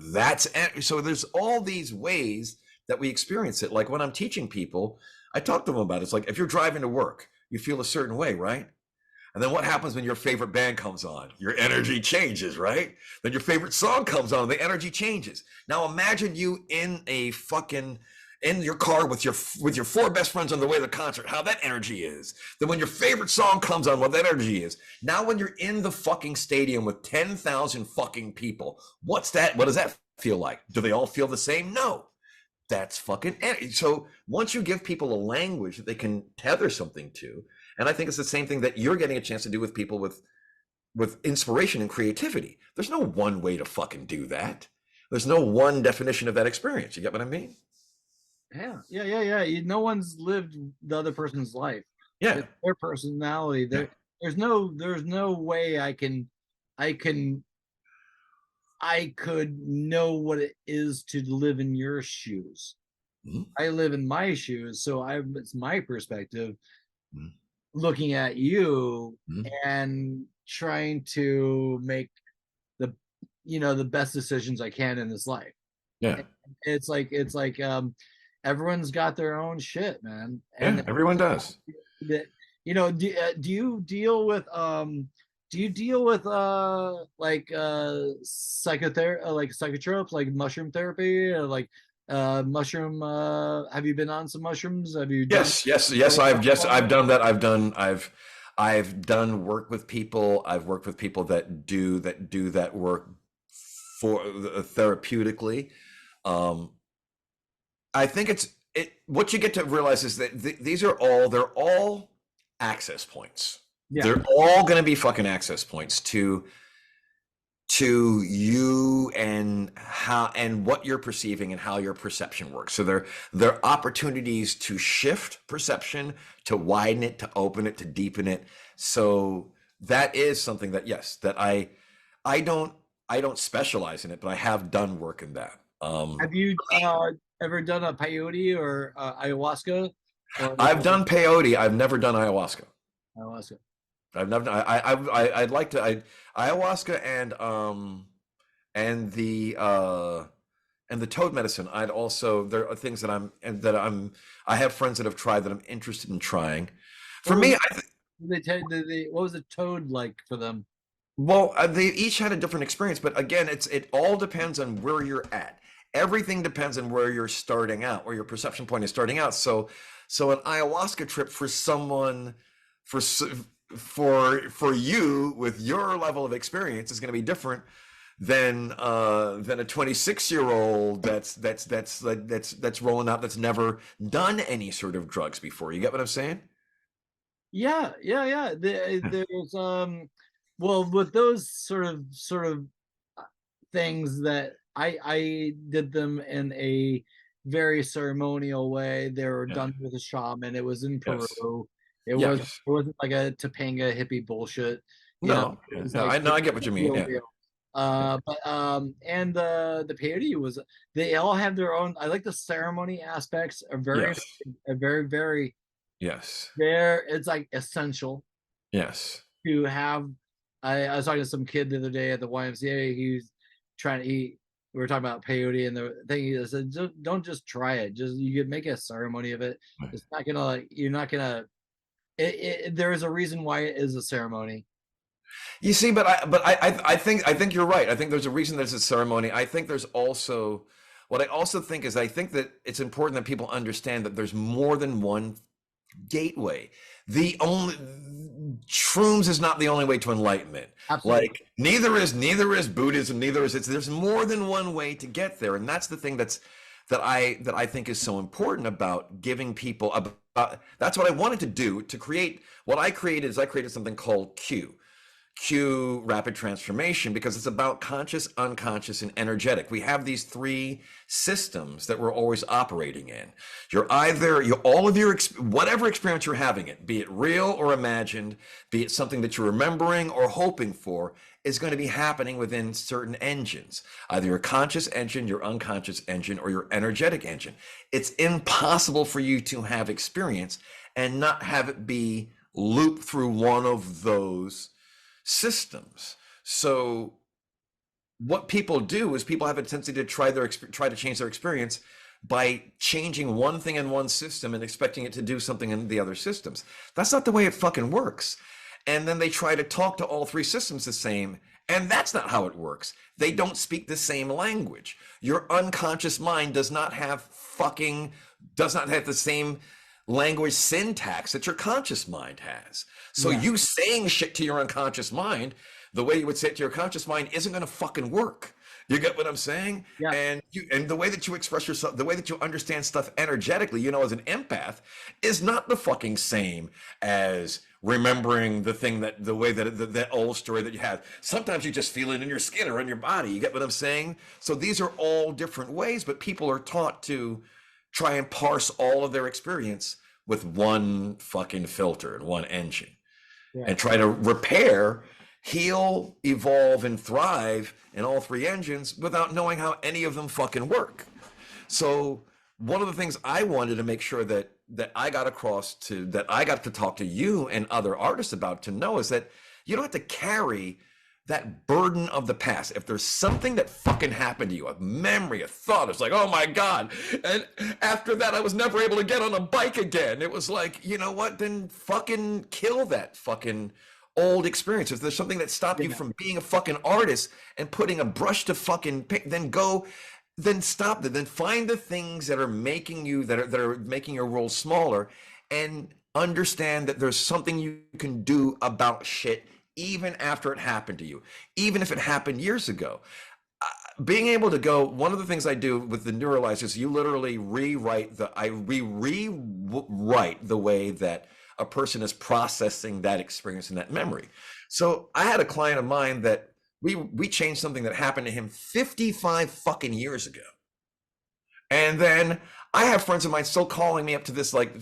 So there's all these ways that we experience it. Like when I'm teaching people, I talk to them about it. It's like if you're driving to work, you feel a certain way, right? And then what happens when your favorite band comes on? Your energy changes, right? Then your favorite song comes on, the energy changes. Now imagine you in your car with your four best friends on the way to the concert, how that energy is. Then when your favorite song comes on, what that energy is. Now when you're in the fucking stadium with 10,000 fucking people, what does that feel like? Do they all feel the same? No. That's fucking energy. So once you give people a language that they can tether something to, and I think it's the same thing that you're getting a chance to do with people with inspiration and creativity. There's no one way to fucking do that. There's no one definition of that experience. You get what I mean? Yeah. No one's lived the other person's life. Yeah. It's their personality. There's no way I could know what it is to live in your shoes. Mm-hmm. I live in my shoes, so it's my perspective. Mm-hmm. Looking at you and trying to make the best decisions I can in this life. Yeah. It's like everyone's got their own shit, man. And yeah, everyone does. Do you deal with like psychotherapy, like psychotropes, like mushroom therapy, or like mushroom have you been on some mushrooms? Have you yes I've done that. I've done work with people. I've worked with people that do that work for therapeutically. I think what you get to realize is that they're all access points. Yeah. They're all going to be fucking access points to you and what you're perceiving and how your perception works. So they're opportunities to shift perception, to widen it, to open it, to deepen it. So that is something that, yes, that I don't specialize in it, but I have done work in that. Have you ever done a peyote or ayahuasca? I've done peyote. I've never done ayahuasca. Ayahuasca. I've never. I'd like to. Ayahuasca and the toad medicine. There are things that I have friends that have tried that I'm interested in trying. For me, what was the toad like for them? Well, they each had a different experience, but again, it all depends on where you're at. Everything depends on where you're starting out, where your perception point is starting out. So an ayahuasca trip for someone, for you with your level of experience is going to be different than a 26-year-old that's rolling out, that's never done any sort of drugs before. You get what I'm saying? Yeah. There's well, with those sort of things that I did them in a very ceremonial way. They were Yeah. done with a shaman. It was in Yes. Peru. Yes. It wasn't like a Topanga hippie bullshit. You know, No. it was No. like I know. I get what you mean. real, Yeah. real. Yeah. But and the peyote was, they all have their own. I like the ceremony aspects Yes. are very Yes. there. It's like essential Yes. to have. I was talking to some kid the other day at the YMCA. He was trying to eat. We were talking about peyote, and the thing he said, don't just try it. Just you could make a ceremony of it. It's not gonna like you're not gonna. There is a reason why it is a ceremony. You see, I think you're right. I think there's a reason there's a ceremony. I think there's also what I also think is I think that it's important that people understand that there's more than one gateway. The only shrooms is not the only way to enlightenment. Absolutely. Like neither is Buddhism, neither is it's there's more than one way to get there. And that's the thing that I think is so important about giving people about that's what I wanted to do to create what I created is I created something called Q rapid transformation because it's about conscious, unconscious, and energetic. We have these three systems that we're always operating in. You're either all of your whatever experience you're having it, be it real or imagined, be it something that you're remembering or hoping for, is going to be happening within certain engines, either your conscious engine, your unconscious engine, or your energetic engine. It's impossible for you to have experience and not have it be looped through one of those systems. So what people do is people have a tendency to try to change their experience by changing one thing in one system and expecting it to do something in the other systems. That's not the way it fucking works. And then they try to talk to all three systems the same, and that's not how it works. They don't speak the same language. Your unconscious mind does not have the same language syntax that your conscious mind has. So Yeah. you saying shit to your unconscious mind the way you would say it to your conscious mind isn't going to fucking work. You get what I'm saying? Yeah. And the way that you express yourself, the way that you understand stuff energetically, as an empath, is not the fucking same as remembering the way that old story that you had. Sometimes you just feel it in your skin or in your body. You get what I'm saying? So these are all different ways, but people are taught to try and parse all of their experience with one fucking filter and one engine Yeah. and try to repair, heal, evolve, and thrive in all three engines without knowing how any of them fucking work. So one of the things I wanted to make sure that I got to talk to you and other artists about to know is that you don't have to carry that burden of the past. If there's something that fucking happened to you, a memory, a thought, it's like, oh my God. And after that, I was never able to get on a bike again. It was like, you know what? Then fucking kill that fucking old experience. If there's something that stopped you from being a fucking artist and putting a brush to fucking pick, then stop that. Then find the things that are making your world smaller and understand that there's something you can do about shit even after it happened to you, even if it happened years ago. Being able to go, one of the things I do with the neuralizer is you literally rewrite the way that a person is processing that experience and that memory. So I had a client of mine that we changed something that happened to him 55 fucking years ago. And then I have friends of mine still calling me up to this like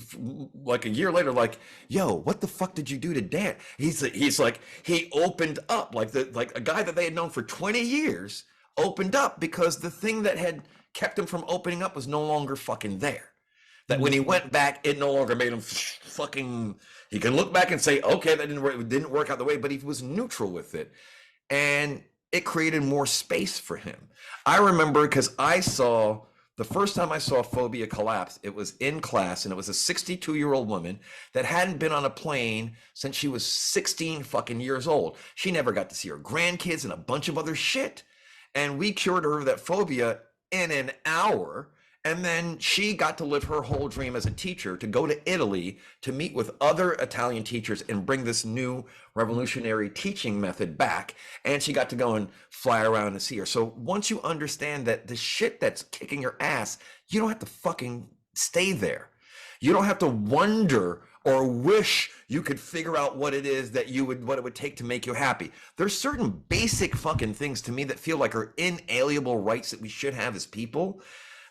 a year later, like, yo, what the fuck did you do to Dan? He's like, he opened up like a guy that they had known for 20 years opened up because the thing that had kept him from opening up was no longer fucking there. That when he went back, it no longer made him fucking, he can look back and say, okay, that didn't work out the way, but he was neutral with it. And it created more space for him. I remember because the first time I saw phobia collapse, it was in class, and it was a 62-year-old woman that hadn't been on a plane since she was 16 fucking years old. She never got to see her grandkids and a bunch of other shit. And we cured her of that phobia in an hour. And then she got to live her whole dream as a teacher, to go to Italy to meet with other Italian teachers and bring this new revolutionary teaching method back. And she got to go and fly around and see her. So once you understand that the shit that's kicking your ass, you don't have to fucking stay there. You don't have to wonder or wish you could figure out what it is that what it would take to make you happy. There's certain basic fucking things to me that feel like are inalienable rights that we should have as people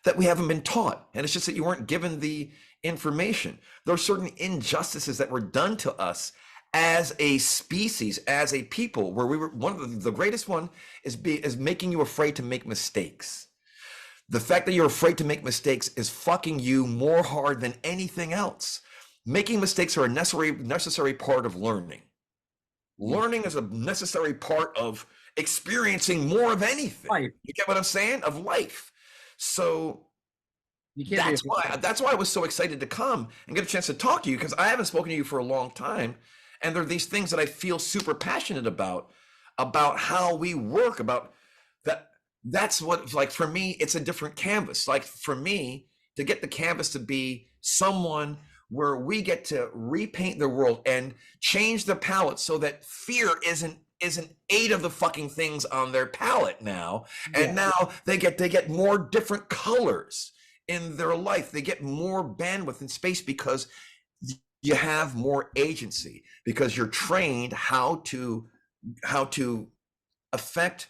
that we haven't been taught. And it's just that you weren't given the information. There are certain injustices that were done to us as a species, as a people, where we were one of the greatest one is making you afraid to make mistakes. The fact that you're afraid to make mistakes is fucking you more hard than anything else. Making mistakes are a necessary part of learning. Learning is a necessary part of experiencing more of anything. Life. You get what I'm saying? Of life. So You can't that's why I was so excited to come and get a chance to talk to you, because I haven't spoken to you for a long time. And there are these things that I feel super passionate about how we work, about that. That's what, like, for me, it's a different canvas. Like, for me, to get the canvas to be someone where we get to repaint the world and change the palette so that fear isn't 8 of the fucking things on their palette now. And now they get more different colors in their life. They get more bandwidth and space because you have more agency, because you're trained how to affect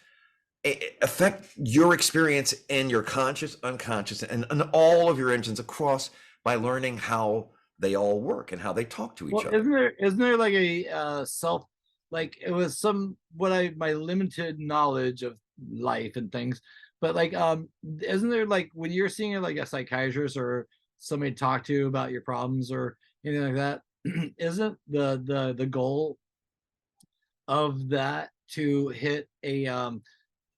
your experience in your conscious, unconscious, and all of your engines across, by learning how they all work and how they talk to each other. Isn't there like a self, like, it was my limited knowledge of life and things, but like isn't there, like, when you're seeing like a psychiatrist or somebody to talk to about your problems or anything like that, isn't the goal of that to hit a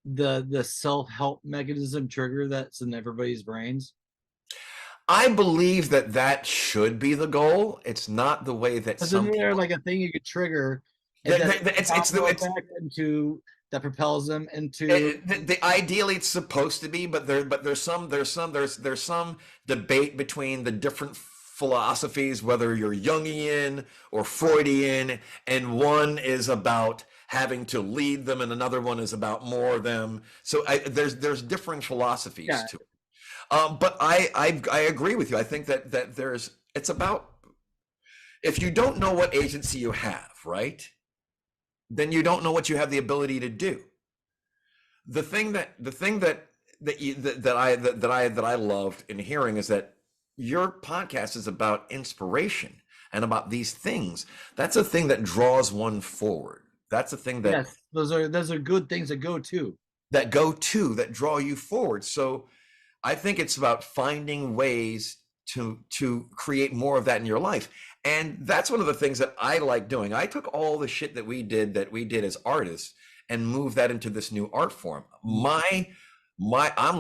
the self-help mechanism trigger that's in everybody's brains? I believe that should be the goal. It's not the way that some Isn't there people, like a thing you could trigger and that propels them into ideally it's supposed to be, but there's some debate between the different philosophies, whether you're Jungian or Freudian, and one is about having to lead them and another one is about more of them. So there's differing philosophies to it. But I agree with you. I think that it's about, if you don't know what agency you have, right, then you don't know what you have the ability to do. The thing that I loved in hearing is that your podcast is about inspiration and about these things. That's a thing that draws one forward. That's a thing that, yes, those are good things that draw you forward. So I think it's about finding ways to create more of that in your life. And that's one of the things that I like doing. I took all the shit that we did as artists and moved that into this new art form. I'm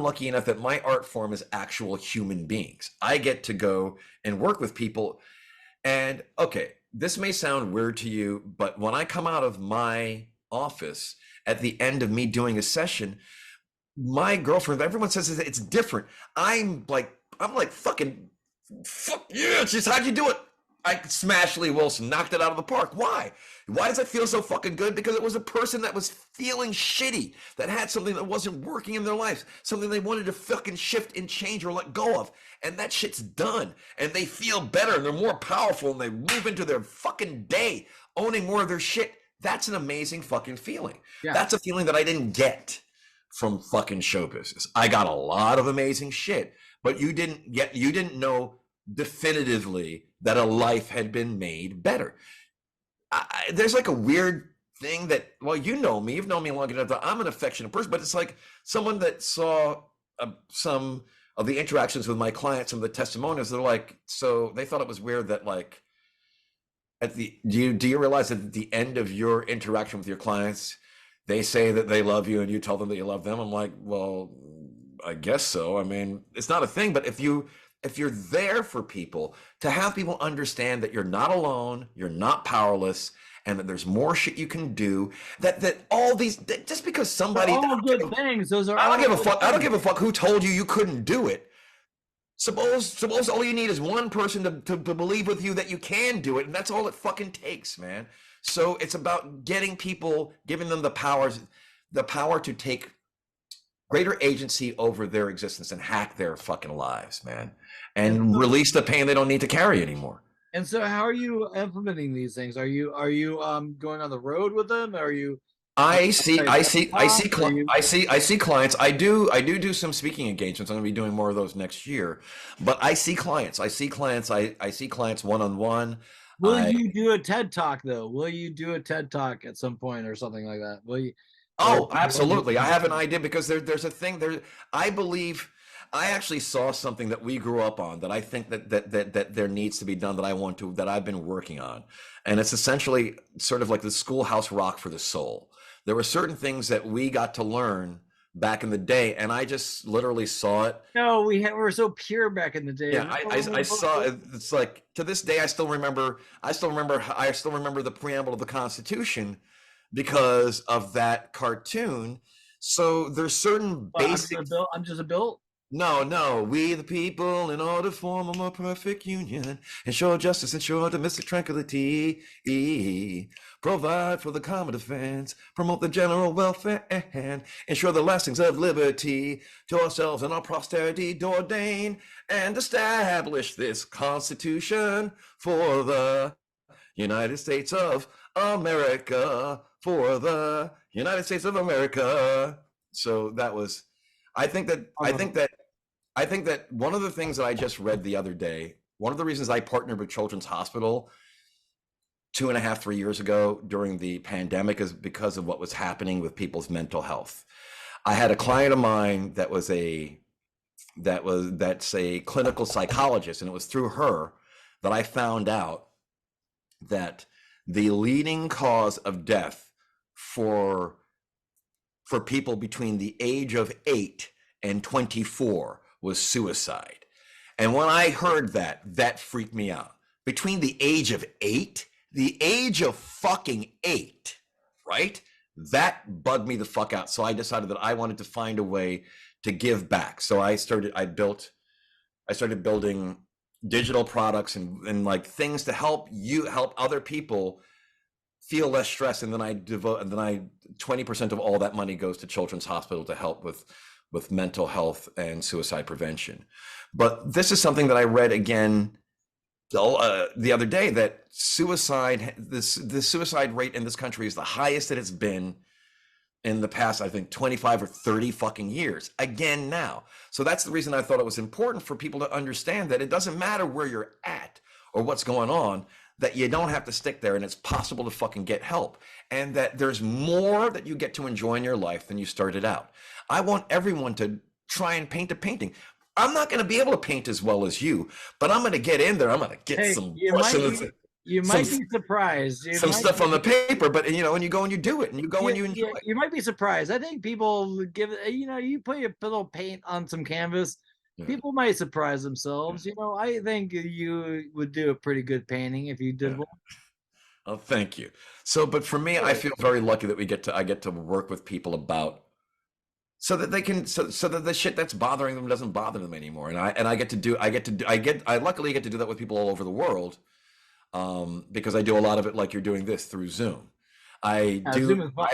lucky enough that my art form is actual human beings. I get to go and work with people. And okay, this may sound weird to you, but when I come out of my office at the end of me doing a session, my girlfriend, everyone says it's different. I'm like, fucking, fuck yeah, she's, how'd you do it? I smashed Lee Wilson, knocked it out of the park. Why? Why does it feel so fucking good? Because it was a person that was feeling shitty, that had something that wasn't working in their lives, something they wanted to fucking shift and change or let go of. And that shit's done. And they feel better and they're more powerful and they move into their fucking day, owning more of their shit. That's an amazing fucking feeling. Yeah. That's a feeling that I didn't get from fucking show business. I got a lot of amazing shit, but you didn't know definitively that a life had been made better. There's like a weird thing that, well, you know me, you've known me long enough that I'm an affectionate person, but it's like someone that saw some of the interactions with my clients, some of the testimonials, they're like, so they thought it was weird that, like, do you realize that at the end of your interaction with your clients, they say that they love you and you tell them that you love them? I'm like, well, I guess so. I mean, it's not a thing, but if you're there for people, to have people understand that you're not alone, you're not powerless, and that there's more shit you can do, that all these, just because somebody, all good things. Those are, I don't give a fuck who told you couldn't do it. Suppose all you need is one person to believe with you that you can do it, and that's all it fucking takes, man. So it's about getting people, giving them the power to take greater agency over their existence and hack their fucking lives, man, and release the pain they don't need to carry anymore. And so, how are you implementing these things? Are you going on the road with them? Are you I see, like I TED see, I Talks? see, Are you I see, I see clients. I do some speaking engagements. I'm going to be doing more of those next year. But I see clients. I see clients one on one. will I you do a TED Talk though? Will you do a TED Talk at some point or something like that? Will you or Oh, absolutely. I have an idea because there's a thing there. I believe I actually saw something that we grew up on that I think that there needs to be done that I've been working on. And it's essentially sort of like the schoolhouse rock for the soul. There were certain things that we got to learn back in the day, and I just literally saw it. No, we were so pure back in the day. Yeah, I saw it. It's like to this day I still remember the preamble of the Constitution because of that cartoon. So there's certain But basic. I'm just a built. No, no, we the people, in order to form a more perfect union, ensure justice, ensure domestic tranquility, provide for the common defense, promote the general welfare, and ensure the lastings of liberty to ourselves and our posterity, to ordain and establish this Constitution for the United States of America, for the United States of America. So that was, I think that, I think that I think that one of the things that I just read the other day, one of the reasons I partnered with Children's Hospital 2.5, 3 years ago during the pandemic is because of what was happening with people's mental health. I had a client of mine that's a clinical psychologist, and it was through her that I found out that the leading cause of death for for people between the age of 8 and 24 was suicide. And when I heard that, that freaked me out. Between the age of 8, the age of fucking 8, right? That bugged me the fuck out. So I decided that I wanted to find a way to give back. So I started building digital products and like things to help other people feel less stress, and then I devote, and then I 20% of all that money goes to Children's Hospital to help with mental health and suicide prevention. But this is something that I read again the other day, that the suicide rate in this country is the highest that it's been in the past, I think 25 or 30 fucking years again now. So that's the reason I thought it was important for people to understand that it doesn't matter where you're at or what's going on, that you don't have to stick there, and it's possible to fucking get help, and that there's more that you get to enjoy in your life than you started out. I want everyone to try and paint a painting. I'm not going to be able to paint as well as you, but I'm going to get in there. I'm going to get Hey, some you brush might and be you some might be surprised. You some might stuff on the paper, but and you go and you do it, and you go and you enjoy it. you might be surprised. I think people give you put a little paint on some canvas, Yeah, people might surprise themselves. yeah, I think you would do a pretty good painting if you did yeah. one. Oh, thank you. So, but for me, I Good. feel very lucky that I get to work with people about so that they can so that the shit that's bothering them doesn't bother them anymore. And I get to do I luckily get to do that with people all over the world, because I do a lot of it like you're doing this through Zoom. I Yeah, do Zoom is fun.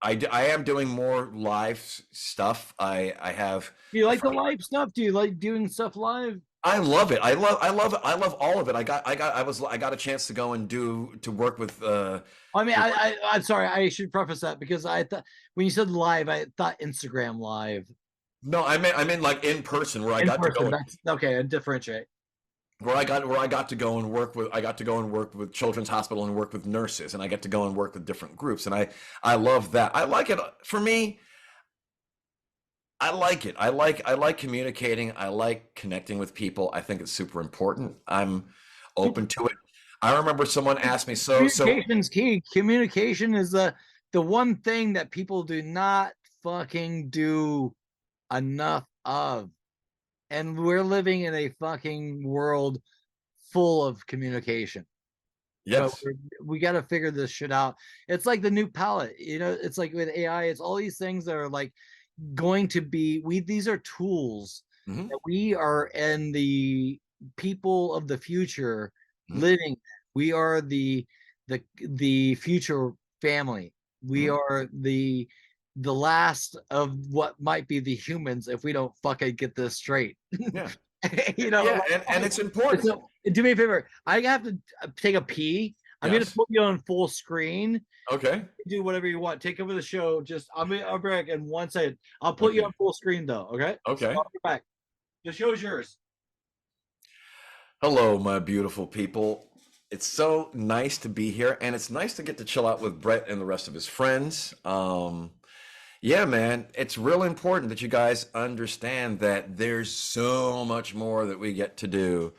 I am doing more live stuff. I have Do you a like the friend. live stuff? Do you like doing stuff live? I love it. I love all of it. I got a chance to go and to work with I mean, to I'm sorry. I should preface that because I thought when you said live, I thought Instagram live no, I mean like in person where I in got to person. go That's okay. I differentiate. where I got to go and work with I got to go and work with Children's Hospital and work with nurses, and I get to go and work with different groups, and I love that. I like it. For me, I like it. I like communicating. I like connecting with people. I think it's super important. I'm open to it. I remember someone asked me, so Communication's key. Communication is the one thing that people do not fucking do enough of. And we're living in a fucking world full of communication. But yes. we got to figure this shit out. It's like the new palette, it's like with AI, it's all these things that are like going to be these are tools Hmm. that we are in the people of the future Hmm. living. We are the future family. We Hmm. are the last of what might be the humans if we don't fucking get this straight. Yeah. You know, Yeah, like, and it's important. so do me a favor. I have to take a pee. I'm gonna Yes. put you on full screen. Okay. Do whatever you want. Take over the show. Just I'll be back in 1 second. I'll put you Okay. on full screen though. Okay. So Okay. I'll be back. The show's yours. Hello, my beautiful people. It's so nice to be here, and it's nice to get to chill out with Brett and the rest of his friends. Yeah, man, it's real important that you guys understand that there's so much more that we get to do,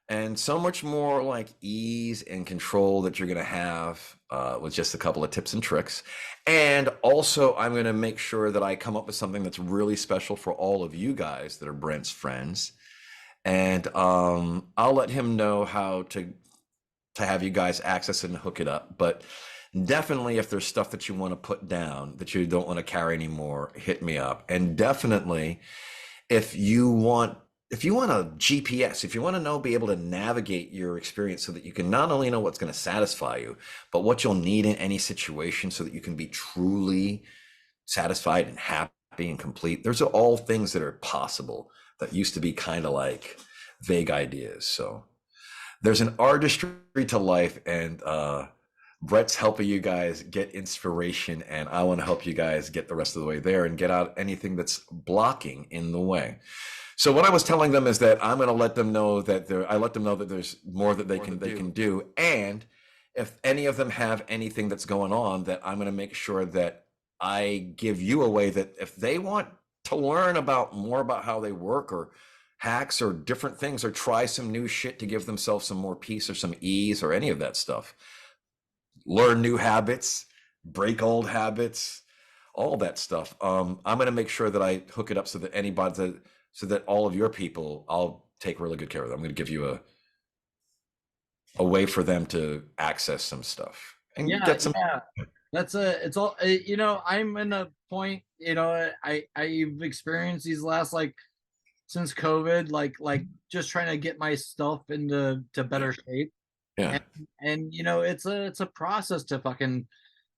and so much more like ease and control that you're going to have with just a couple of tips and tricks. And also, I'm going to make sure that I come up with something that's really special for all of you guys that are Brent's friends. And I'll let him know how to have you guys access it and hook it up. But definitely, if there's stuff that you want to put down that you don't want to carry anymore, hit me up. And definitely, if you want a GPS, if you want to know, be able to navigate your experience so that you can not only know what's going to satisfy you, but what you'll need in any situation so that you can be truly satisfied and happy and complete. Those are all things that are possible that used to be kind of like vague ideas. So there's an artistry to life, and Brett's helping you guys get inspiration, and I want to help you guys get the rest of the way there and get out anything that's blocking in the way. So what I was telling them is that I'm going to let them know that I let them know that there's more that they can do, and if any of them have anything that's going on, that I'm going to make sure that I give you a way that if they want to learn about more about how they work or hacks or different things or try some new shit to give themselves some more peace or some ease or any of that stuff, learn new habits, break old habits, all that stuff. I'm going to make sure that I hook it up so that so that all of your people, I'll take really good care of them. I'm going to give you a way for them to access some stuff and Yeah, get some. yeah. That's it's all you know, I'm in a point, you know, I've experienced these last like since COVID, like just trying to get myself into Yeah, better shape. yeah, And you know, it's a process to fucking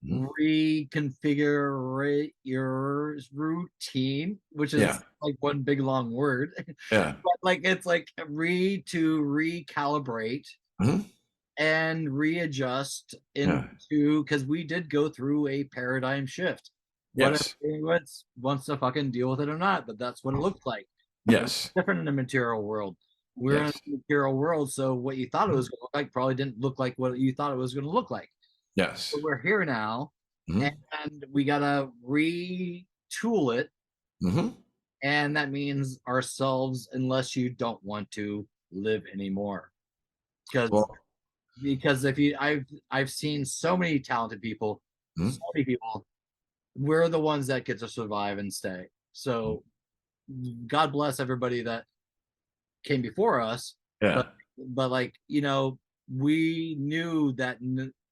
mhm, reconfigure your routine, which yeah, is like one big long word. yeah, But like it's like to recalibrate mhm, and readjust yeah, into because we did go through a paradigm shift. Whether yes, anyone wants to fucking deal with it or not, but that's what it looks like. And it's yes, different in the material world. We're in yes, the material world, so what you thought it mhm, was going to look like probably didn't look like what you thought it was going to look like. yes, But we're here now, and mhm, we gotta retool it, mhm. and that means ourselves, unless you don't want to live anymore. Because Well, if you I've seen so many talented people, so mhm, many people, we're the ones that get to survive and stay. So God bless everybody that came before us, yeah, but like, you know, we knew that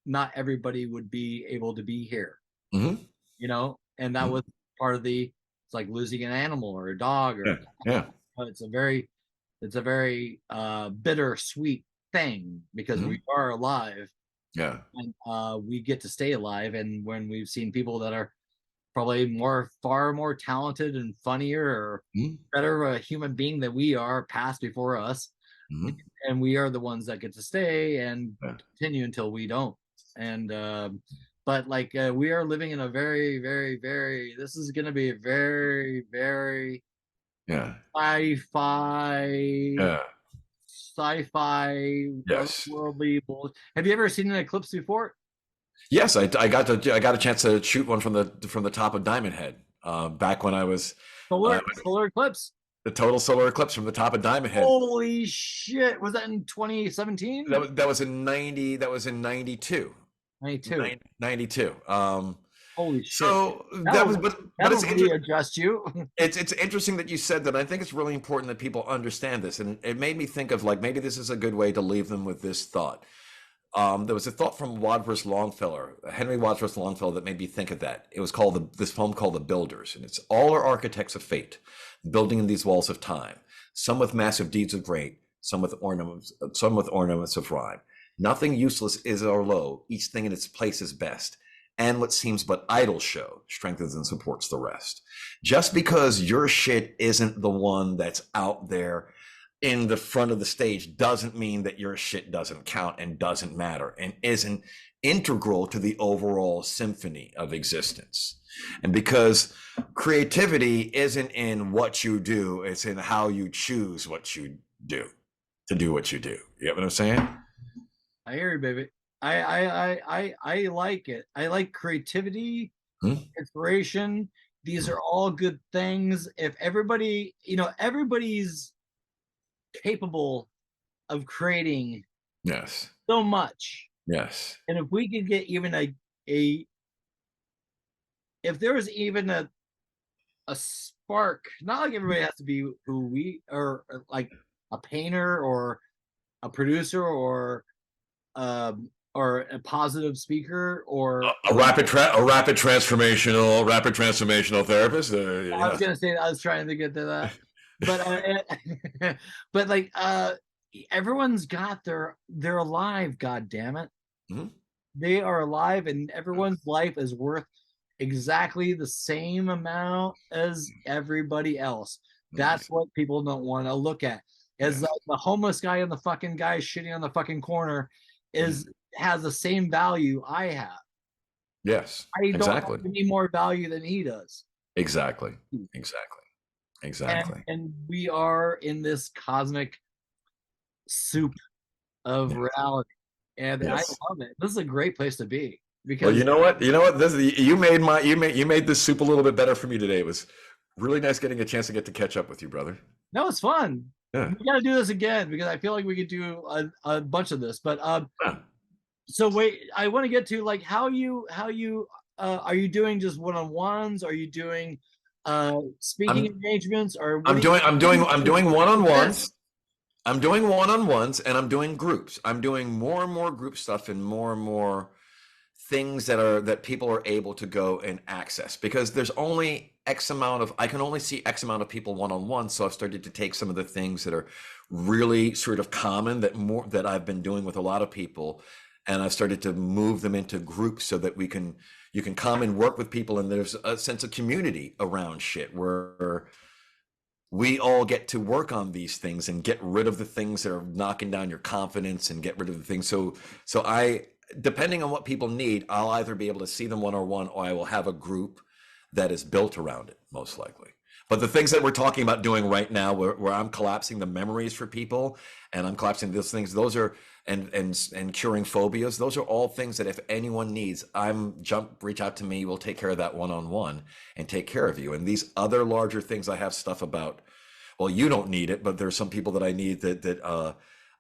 not everybody would be able to be here, mhm, you know, and that mhm, was part of the it's like losing an animal or a dog or a yeah, cat. yeah, It's a very bittersweet thing because we mhm, are alive yeah, and we get to stay alive. And when we've seen people that are probably far more talented and funnier or mhm, better a human being than we are passed before us, mhm, and we are the ones that get to stay and yeah, continue until we don't. And but like we are living in a very this is going to be a very yeah, sci-fi yeah, sci-fi yes. otherworldly bullshit. Have you ever seen an eclipse before? Yes, I got a chance to shoot one from the top of Diamond Head back when I was uh, Solar eclipse. the total solar eclipse from the top of Diamond Head. Holy shit! Was that in 2017? That was in 90. That was in 92. 92. 92. Holy shit! So that was, but That'll it's interesting. readjust you. It's interesting that you said that. I think it's really important that people understand this, and it made me think of like maybe this is a good way to leave them with this thought. There was a thought from Wadsworth Longfellow, Henry Wadsworth Longfellow, that made me think of that. It was called this poem called "The Builders," and it's all are architects of fate, building in these walls of time. Some with massive deeds of great, some with ornaments of rhyme. Nothing useless is or low. Each thing in its place is best. And what seems but idle show strengthens and supports the rest. Just because your shit isn't the one that's out there in the front of the stage doesn't mean that your shit doesn't count and doesn't matter and isn't integral to the overall symphony of existence. And because creativity isn't in what you do, it's in how you choose what you do to do what you do. You get what I'm saying? I hear you, baby. I like it. I like creativity, Hmm? inspiration. These are all good things. If everybody, everybody's capable of creating Yes. so much. Yes. And if we could get even a if there was even a spark, not like everybody has to be who we or like a painter or a producer or a positive speaker or A rapid transformational therapist. I was gonna say I was trying to get to that, but but like everyone's got they're alive. God damn it, Mhm. they are alive, and everyone's life is worth exactly the same amount as everybody else. That's Yes. what people don't want to look at. As Yes. the homeless guy and the fucking guy shitting on the fucking corner Mhm. is has the same value I have. Yes. I don't have Exactly. any more value than he does. Exactly. Exactly. And Exactly. and we are in this cosmic soup of Yes. reality. And I Yes. love it. This is a great place to be Well, because you know what? You know what? You made this soup a little bit better for me today. It was really nice getting a chance to get to catch up with you, brother. that was fun. Yeah. We got to do this again because I feel like we could do a bunch of this. But Yeah. so wait, I want to get to like how you are you doing just one-on-ones? Are you doing speaking I'm engagements or what I'm do you doing I'm doing I'm doing this? one-on-ones. I'm doing one-on-ones and I'm doing groups. I'm doing more and more group stuff and more things that people are able to go and access because there's only I can only see X amount of people one-on-one. So I've started to take some of the things that are really sort of common that I've been doing with a lot of people. And I've started to move them into groups so that you can come and work with people and there's a sense of community around shit where we all get to work on these things and get rid of the things that are knocking down your confidence and get rid of the things. So I, depending on what people need, I'll either be able to see them one-on-one or I will have a group that is built around it, most likely. But the things that we're talking about doing right now, where I'm collapsing the memories for people and I'm collapsing those things, those are and curing phobias, those are all things that if anyone needs, reach out to me, we'll take care of that one-on-one and take care of you. And these other larger things I have stuff about, well, you don't need it, but there's some people that I need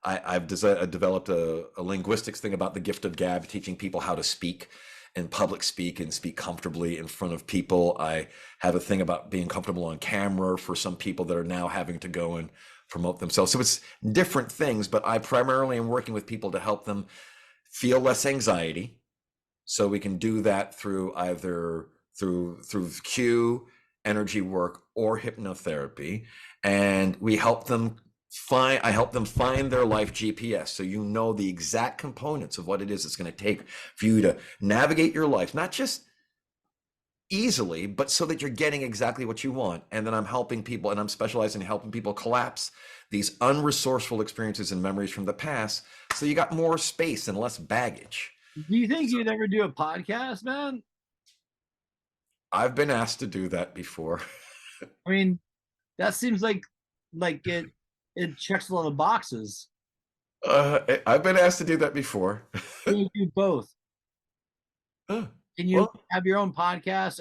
I've developed a linguistics thing about the gift of gab, teaching people how to speak and public speak and speak comfortably in front of people. I have a thing about being comfortable on camera for some people that are now having to go and promote themselves. So it's different things, but I primarily am working with people to help them feel less anxiety. So we can do that through either through cue, energy work, or hypnotherapy. And I help them find their life GPS. So you know the exact components of what it is it's going to take for you to navigate your life, not just easily, but so that you're getting exactly what you want. And then I'm helping people and I'm specializing in helping people collapse these unresourceful experiences and memories from the past. So you got more space and less baggage. Do you think you'd ever do a podcast, man? I've been asked to do that before. I mean, that seems like it checks a lot of boxes. I've been asked to do that before. Can you do both? Huh. Can you Well, have your own podcast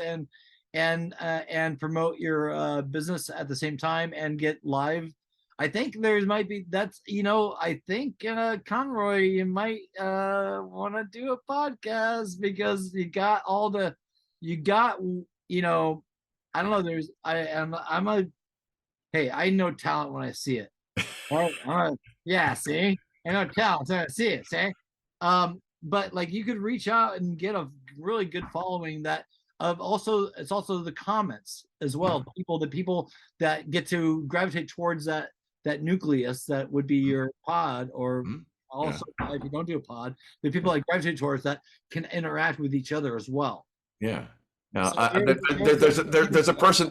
and promote your business at the same time and get live? I think there might be that's I think Conroy, you might want to do a podcast because you got I don't know. I'm a hey, I know talent when I see it. Yeah, see, I know talent when I see it. See, but like you could reach out and get a really good following that of also it's also the comments as well. The people that get to gravitate towards that nucleus that would be your pod or yeah, also if you don't do a pod, the people that gravitate towards that can interact with each other as well. yeah. Now, So there's a person,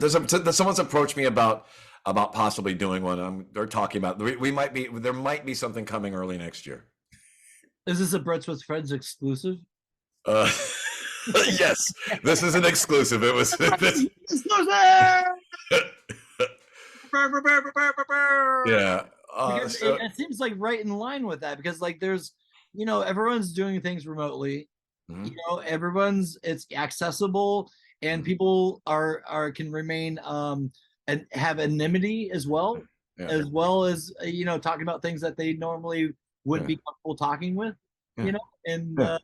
someone's approached me about about possibly doing one. They're talking about there might be something coming early next year. Is this a Brett's with Friends exclusive? Uh, yes, this is an exclusive. It was this. Exclusive! Yeah. Because it seems like right in line with that, because like there's, everyone's doing things remotely. Mhm. It's accessible, and people are can remain and have anonymity as well, Yeah. as talking about things that they normally wouldn't Yeah. be comfortable talking with, Yeah. and Yeah.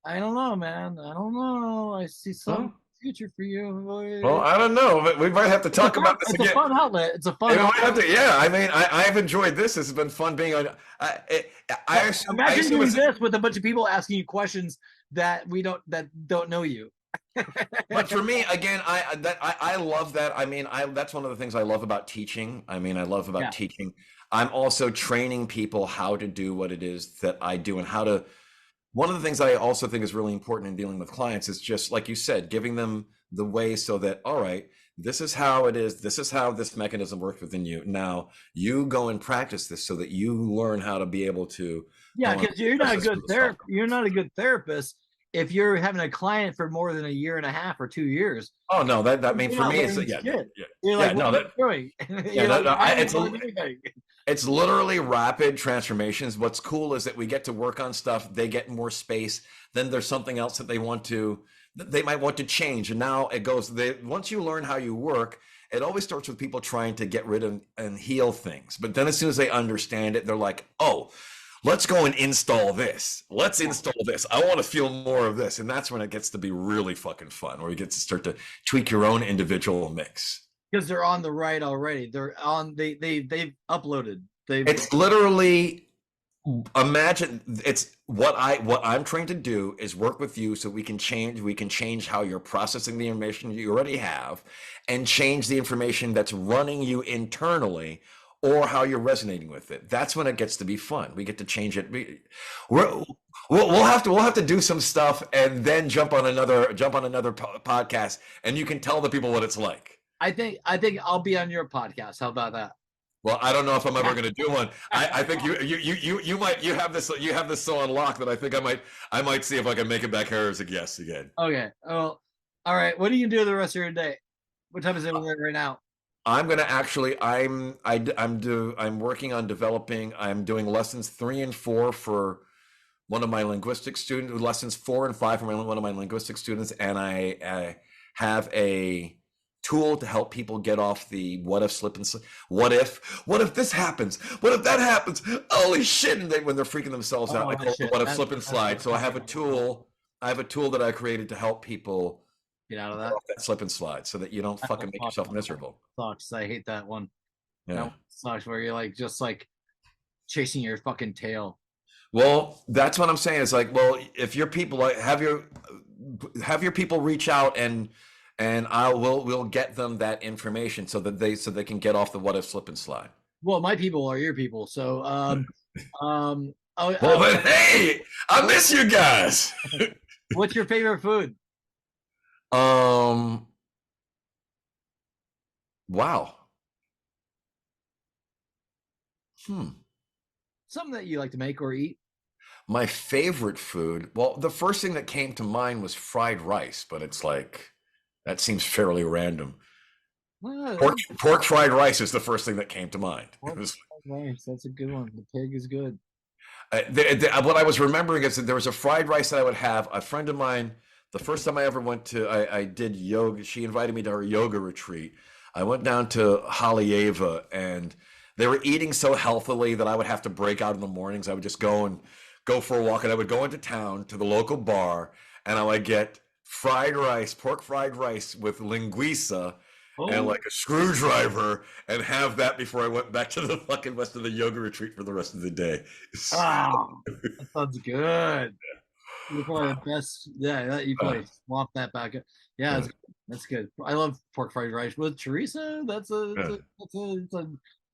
I don't know, man. I don't know. I see Huh? some future for Well, you. I don't know, but we might have to talk about this It's a again. fun outlet. It's a fun And we might outlet. have to, yeah. I mean, I've enjoyed this. This has been fun being on. I Imagine assume doing it's, this with a bunch of people asking you questions that don't know you. but for me, again, I love that. I mean, that's one of the things I love about teaching. I mean, I love about Yeah. teaching. I'm also training people how to do what it is that I do and how to. One of the things I also think is really important in dealing with clients is just like you said, giving them the way so that, all right, this is how it is. This is how this mechanism works within you. Now you go and practice this so that you learn how to be able to Yeah, go on because you're not a good you're not a good therapist if you're having a client for more than a year and a half or 2 years. Oh no, that means You're for not me, it's learning yeah, shit. yeah, You're yeah. like, what No, are that you doing? yeah, You're like, I haven't it's learned anything. it's literally rapid transformations. What's cool is that we get to work on stuff. They get more space. Then there's something else that they might want to change. And now it goes. Once you learn how you work, it always starts with people trying to get rid of and heal things. But then as soon as they understand it, they're like, oh, let's go and install this. Let's install this. I want to feel more of this. And that's when it gets to be really fucking fun, where you get to start to tweak your own individual mix. Because they're on the right already. They've uploaded. It's literally imagine it's what I'm trying to do is work with you so we can change how you're processing the information you already have and change the information that's running you internally or how you're resonating with it. That's when it gets to be fun. We get to change it. We'll have to do some stuff and then jump on another podcast and you can tell the people what it's like. I think I'll be on your podcast. How about that? Well, I don't know if I'm ever going to do one. I think you have this so unlocked that I think I might see if I can make it back here as a guest again. Okay. Well, all right. What do you do the rest of your day? What time is it right now? I'm going to actually I'm working on developing. I'm doing lessons 3 and 4 for one of my linguistic students. Lessons 4 and 5 for one of my linguistic students, and I have a tool to help people get off the what if slip and slip. What if this happens? What if that happens? Holy shit! And when they're freaking themselves out, I call it the what if slip and slide. So I have a tool. I have a tool that I created to help people Get out of get that. off that slip and slide, so that you don't fucking make yourself miserable. Sucks. I hate that one. Yeah. That one sucks where you're like just like chasing your fucking tail. Well, that's what I'm saying. Is like, well, if your people have your people reach out and we'll get them that information so that they can get off the what if slip and slide. Well, my people are your people, so Well, then, hey, I miss you guys. what's your favorite food? Wow. Something that you like to make or eat? My favorite food. Well, the first thing that came to mind was fried rice, but it's like that seems fairly random. Pork fried rice is the first thing that came to mind. Rice, that's a good one. The pig is good. What I was remembering is that there was a fried rice that I would have. A friend of mine, the first time I ever went to, I did yoga. She invited me to her yoga retreat. I went down to Haleiwa, and they were eating so healthily that I would have to break out in the mornings. I would just go for a walk, and I would go into town to the local bar, and I would get pork fried rice with linguiça and like a screwdriver, and have that before I went back to the fucking rest of the yoga retreat for the rest of the day. Wow, that sounds good. You're probably the best. Yeah, you probably swap that back up. Yeah, that's good. I love pork fried rice with chorizo. That's a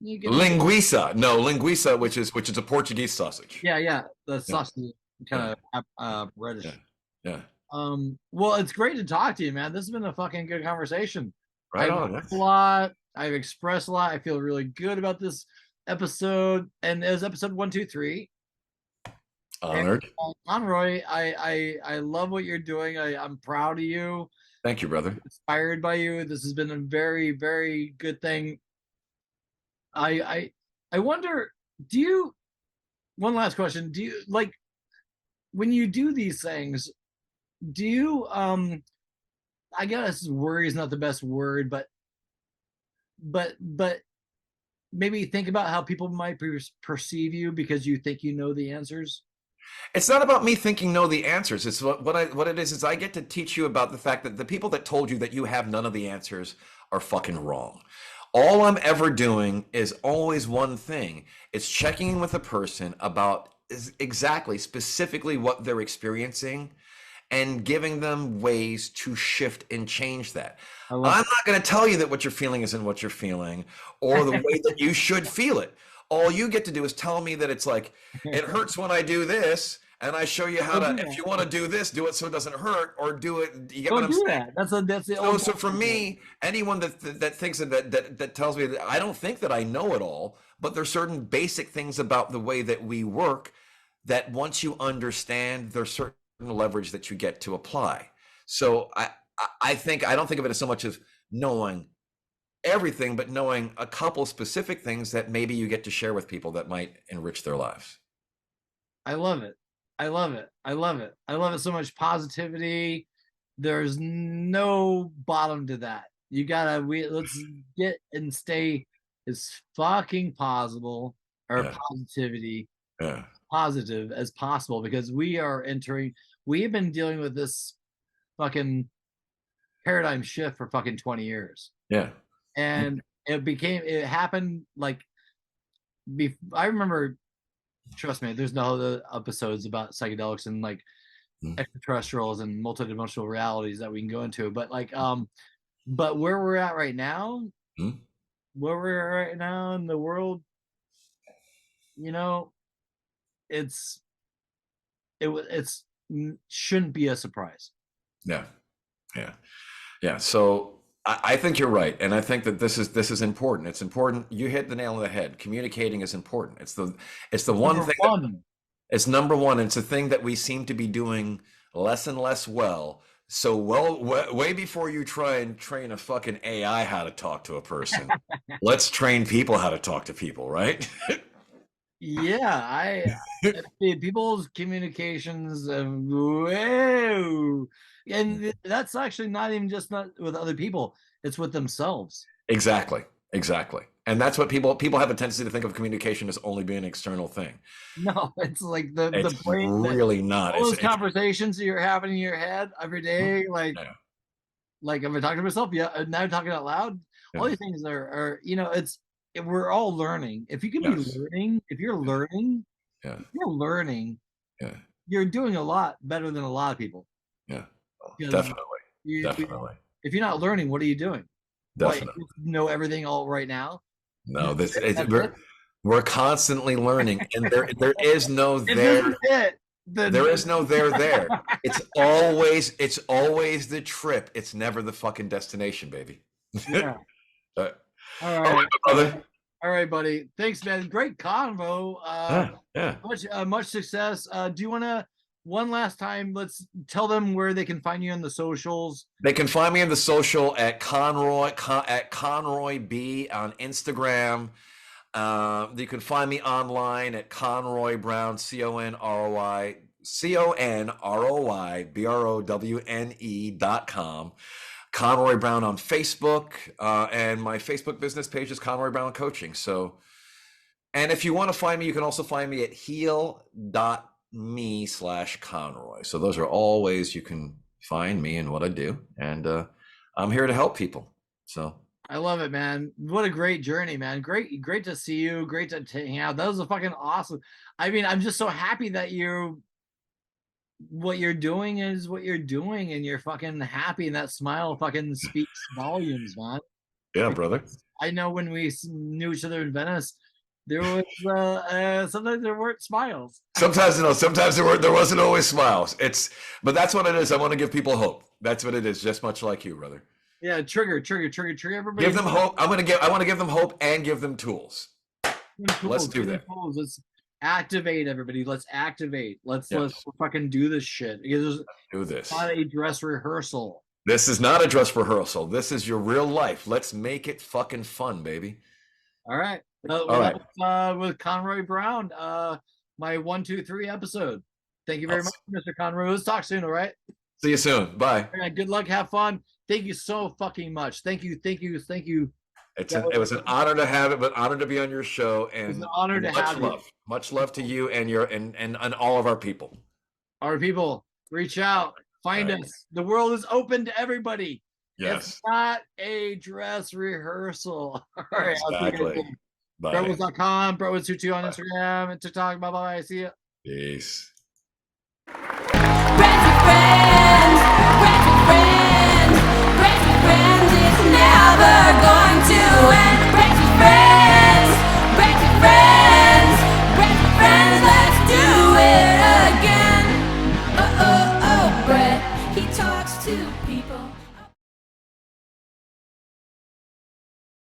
linguiça. No, linguiça, which is a Portuguese sausage. Yeah. The sausage kind of reddish. Yeah. Well, it's great to talk to you, man. This has been a fucking good conversation. Right I on. learned a lot. I've expressed a lot. I feel really good about this episode, and it was episode 123. And Honored. Conroy, I love what you're doing. I'm proud of you. Thank you, brother. Inspired by you. This has been a very, very good thing. I I I wonder, do you, one last question. Do you like when you do these things, do you I guess worry is not the best word, but maybe think about how people might perceive you because you think you know the answers? It's not about me thinking know the answers. It's what it is I get to teach you about the fact that the people that told you that you have none of the answers are fucking wrong. All I'm ever doing is always one thing. It's checking in with a person about exactly, specifically what they're experiencing and giving them ways to shift and change that. I I'm love not going to tell you that what you're feeling isn't what you're feeling or the way that you should feel it. All you get to do is tell me that it's like, it it. hurts when I do this. And I show you how Don't to, do if that. you want to do this, do it so it doesn't hurt, or do it. You get what Don't I'm do saying? that. That's the So, old. so for me, anyone that thinks that tells me that I don't think that I know it all, but there's certain basic things about the way that we work that once you understand, there's certain leverage that you get to apply. So I think I don't think of it as so much as knowing everything, but knowing a couple specific things that maybe you get to share with people that might enrich their lives. I love it. I love it. I love it. I love it so much. Positivity. There's no bottom to that. You gotta let's get and stay as fucking possible or Yeah, positivity yeah, positive as possible because we have been dealing with this fucking paradigm shift for fucking 20 years. yeah. And it happened like I remember, trust me, there's no other episodes about psychedelics and like Mm, extraterrestrials and multidimensional realities that we can go into, but like but where we're at right now, mm. where we're at right now in the world, you know, it's it's shouldn't be a surprise. Yeah, yeah. Yeah, so I think you're right, and I think that this is important. It's important. You hit the nail on the head. Communicating is important. It's the It's one number thing that one. it's number one. It's a thing that we seem to be doing less and less well. So way before you try and train a fucking AI how to talk to a person, let's train people how to talk to people, right? Yeah, people's communications, whoa, and that's actually not even just not with other people; it's with themselves. Exactly, exactly. And that's what people have a tendency to think of communication as only being an external thing. No, it's like the It's brain that really not. all those It's conversations that you're having in your head every day, yeah, like am I talking to myself? Yeah, now I'm talking out loud. All yeah, these things are we're all learning. If you can be yes, learning, yeah, if you're learning, yeah, you're doing a lot better than a lot of people. yeah. Because Definitely, you, definitely, if you're not learning, what are you doing? What, definitely. you know everything all right now? No, this That's it. we're constantly learning, and there is no If this is there. it, There then is no there there. It's always the trip. It's never the fucking destination, baby. yeah. Uh, All all right, right. my brother. All right, buddy. Thanks, man. Great convo. Yeah, yeah. Much success. Do you want to one last time? Let's tell them where they can find you on the socials. They can find me in the social at Conroy B on Instagram. You can find me online at Conroy Browne, ConroyBrowne.com. Conroy Browne on Facebook, and my Facebook business page is Conroy Browne Coaching. So, and if you want to find me, you can also find me at heal.me/Conroy. So those are all ways you can find me and what I do. And I'm here to help people. So I love it, man. What a great journey, man. Great to see you. Great to hang out. That was a fucking awesome. I mean, I'm just so happy that what you're doing is what you're doing and you're fucking happy and that smile fucking speaks volumes, man. yeah, brother. Because I know when we knew each other in Venice, there was sometimes there weren't smiles. Sometimes, sometimes there wasn't always smiles. But that's what it is. I want to give people hope. That's what it is. Just much like you, brother. Yeah, trigger everybody. Give them hope. I want to give them hope and give them tools. Let's Tools, do that. tools. Let's activate everybody. Let's activate. Let's Yes. fucking do this shit. Because it's Do this. not a dress rehearsal. This is not a dress rehearsal. This is your real life. Let's make it fucking fun, baby. All right. All Well, right. that was, with Conroy Browne, my 1, 2, 3 episode. Thank you very much, Mr. Conroy. Let's talk soon, all right? See you soon. Bye. All right, good luck. Have fun. Thank you so fucking much. Thank you. It was an honor to have it, but honor to be on your show. And It's an honor to have you. Much love to you and and all of our people. Our people, reach out, find us. The world is open to everybody. Yes. It's not a dress rehearsal. All right. Exactly. Bye. Browne.com, Browne22 on Instagram and TikTok. Bye bye. See ya. Peace.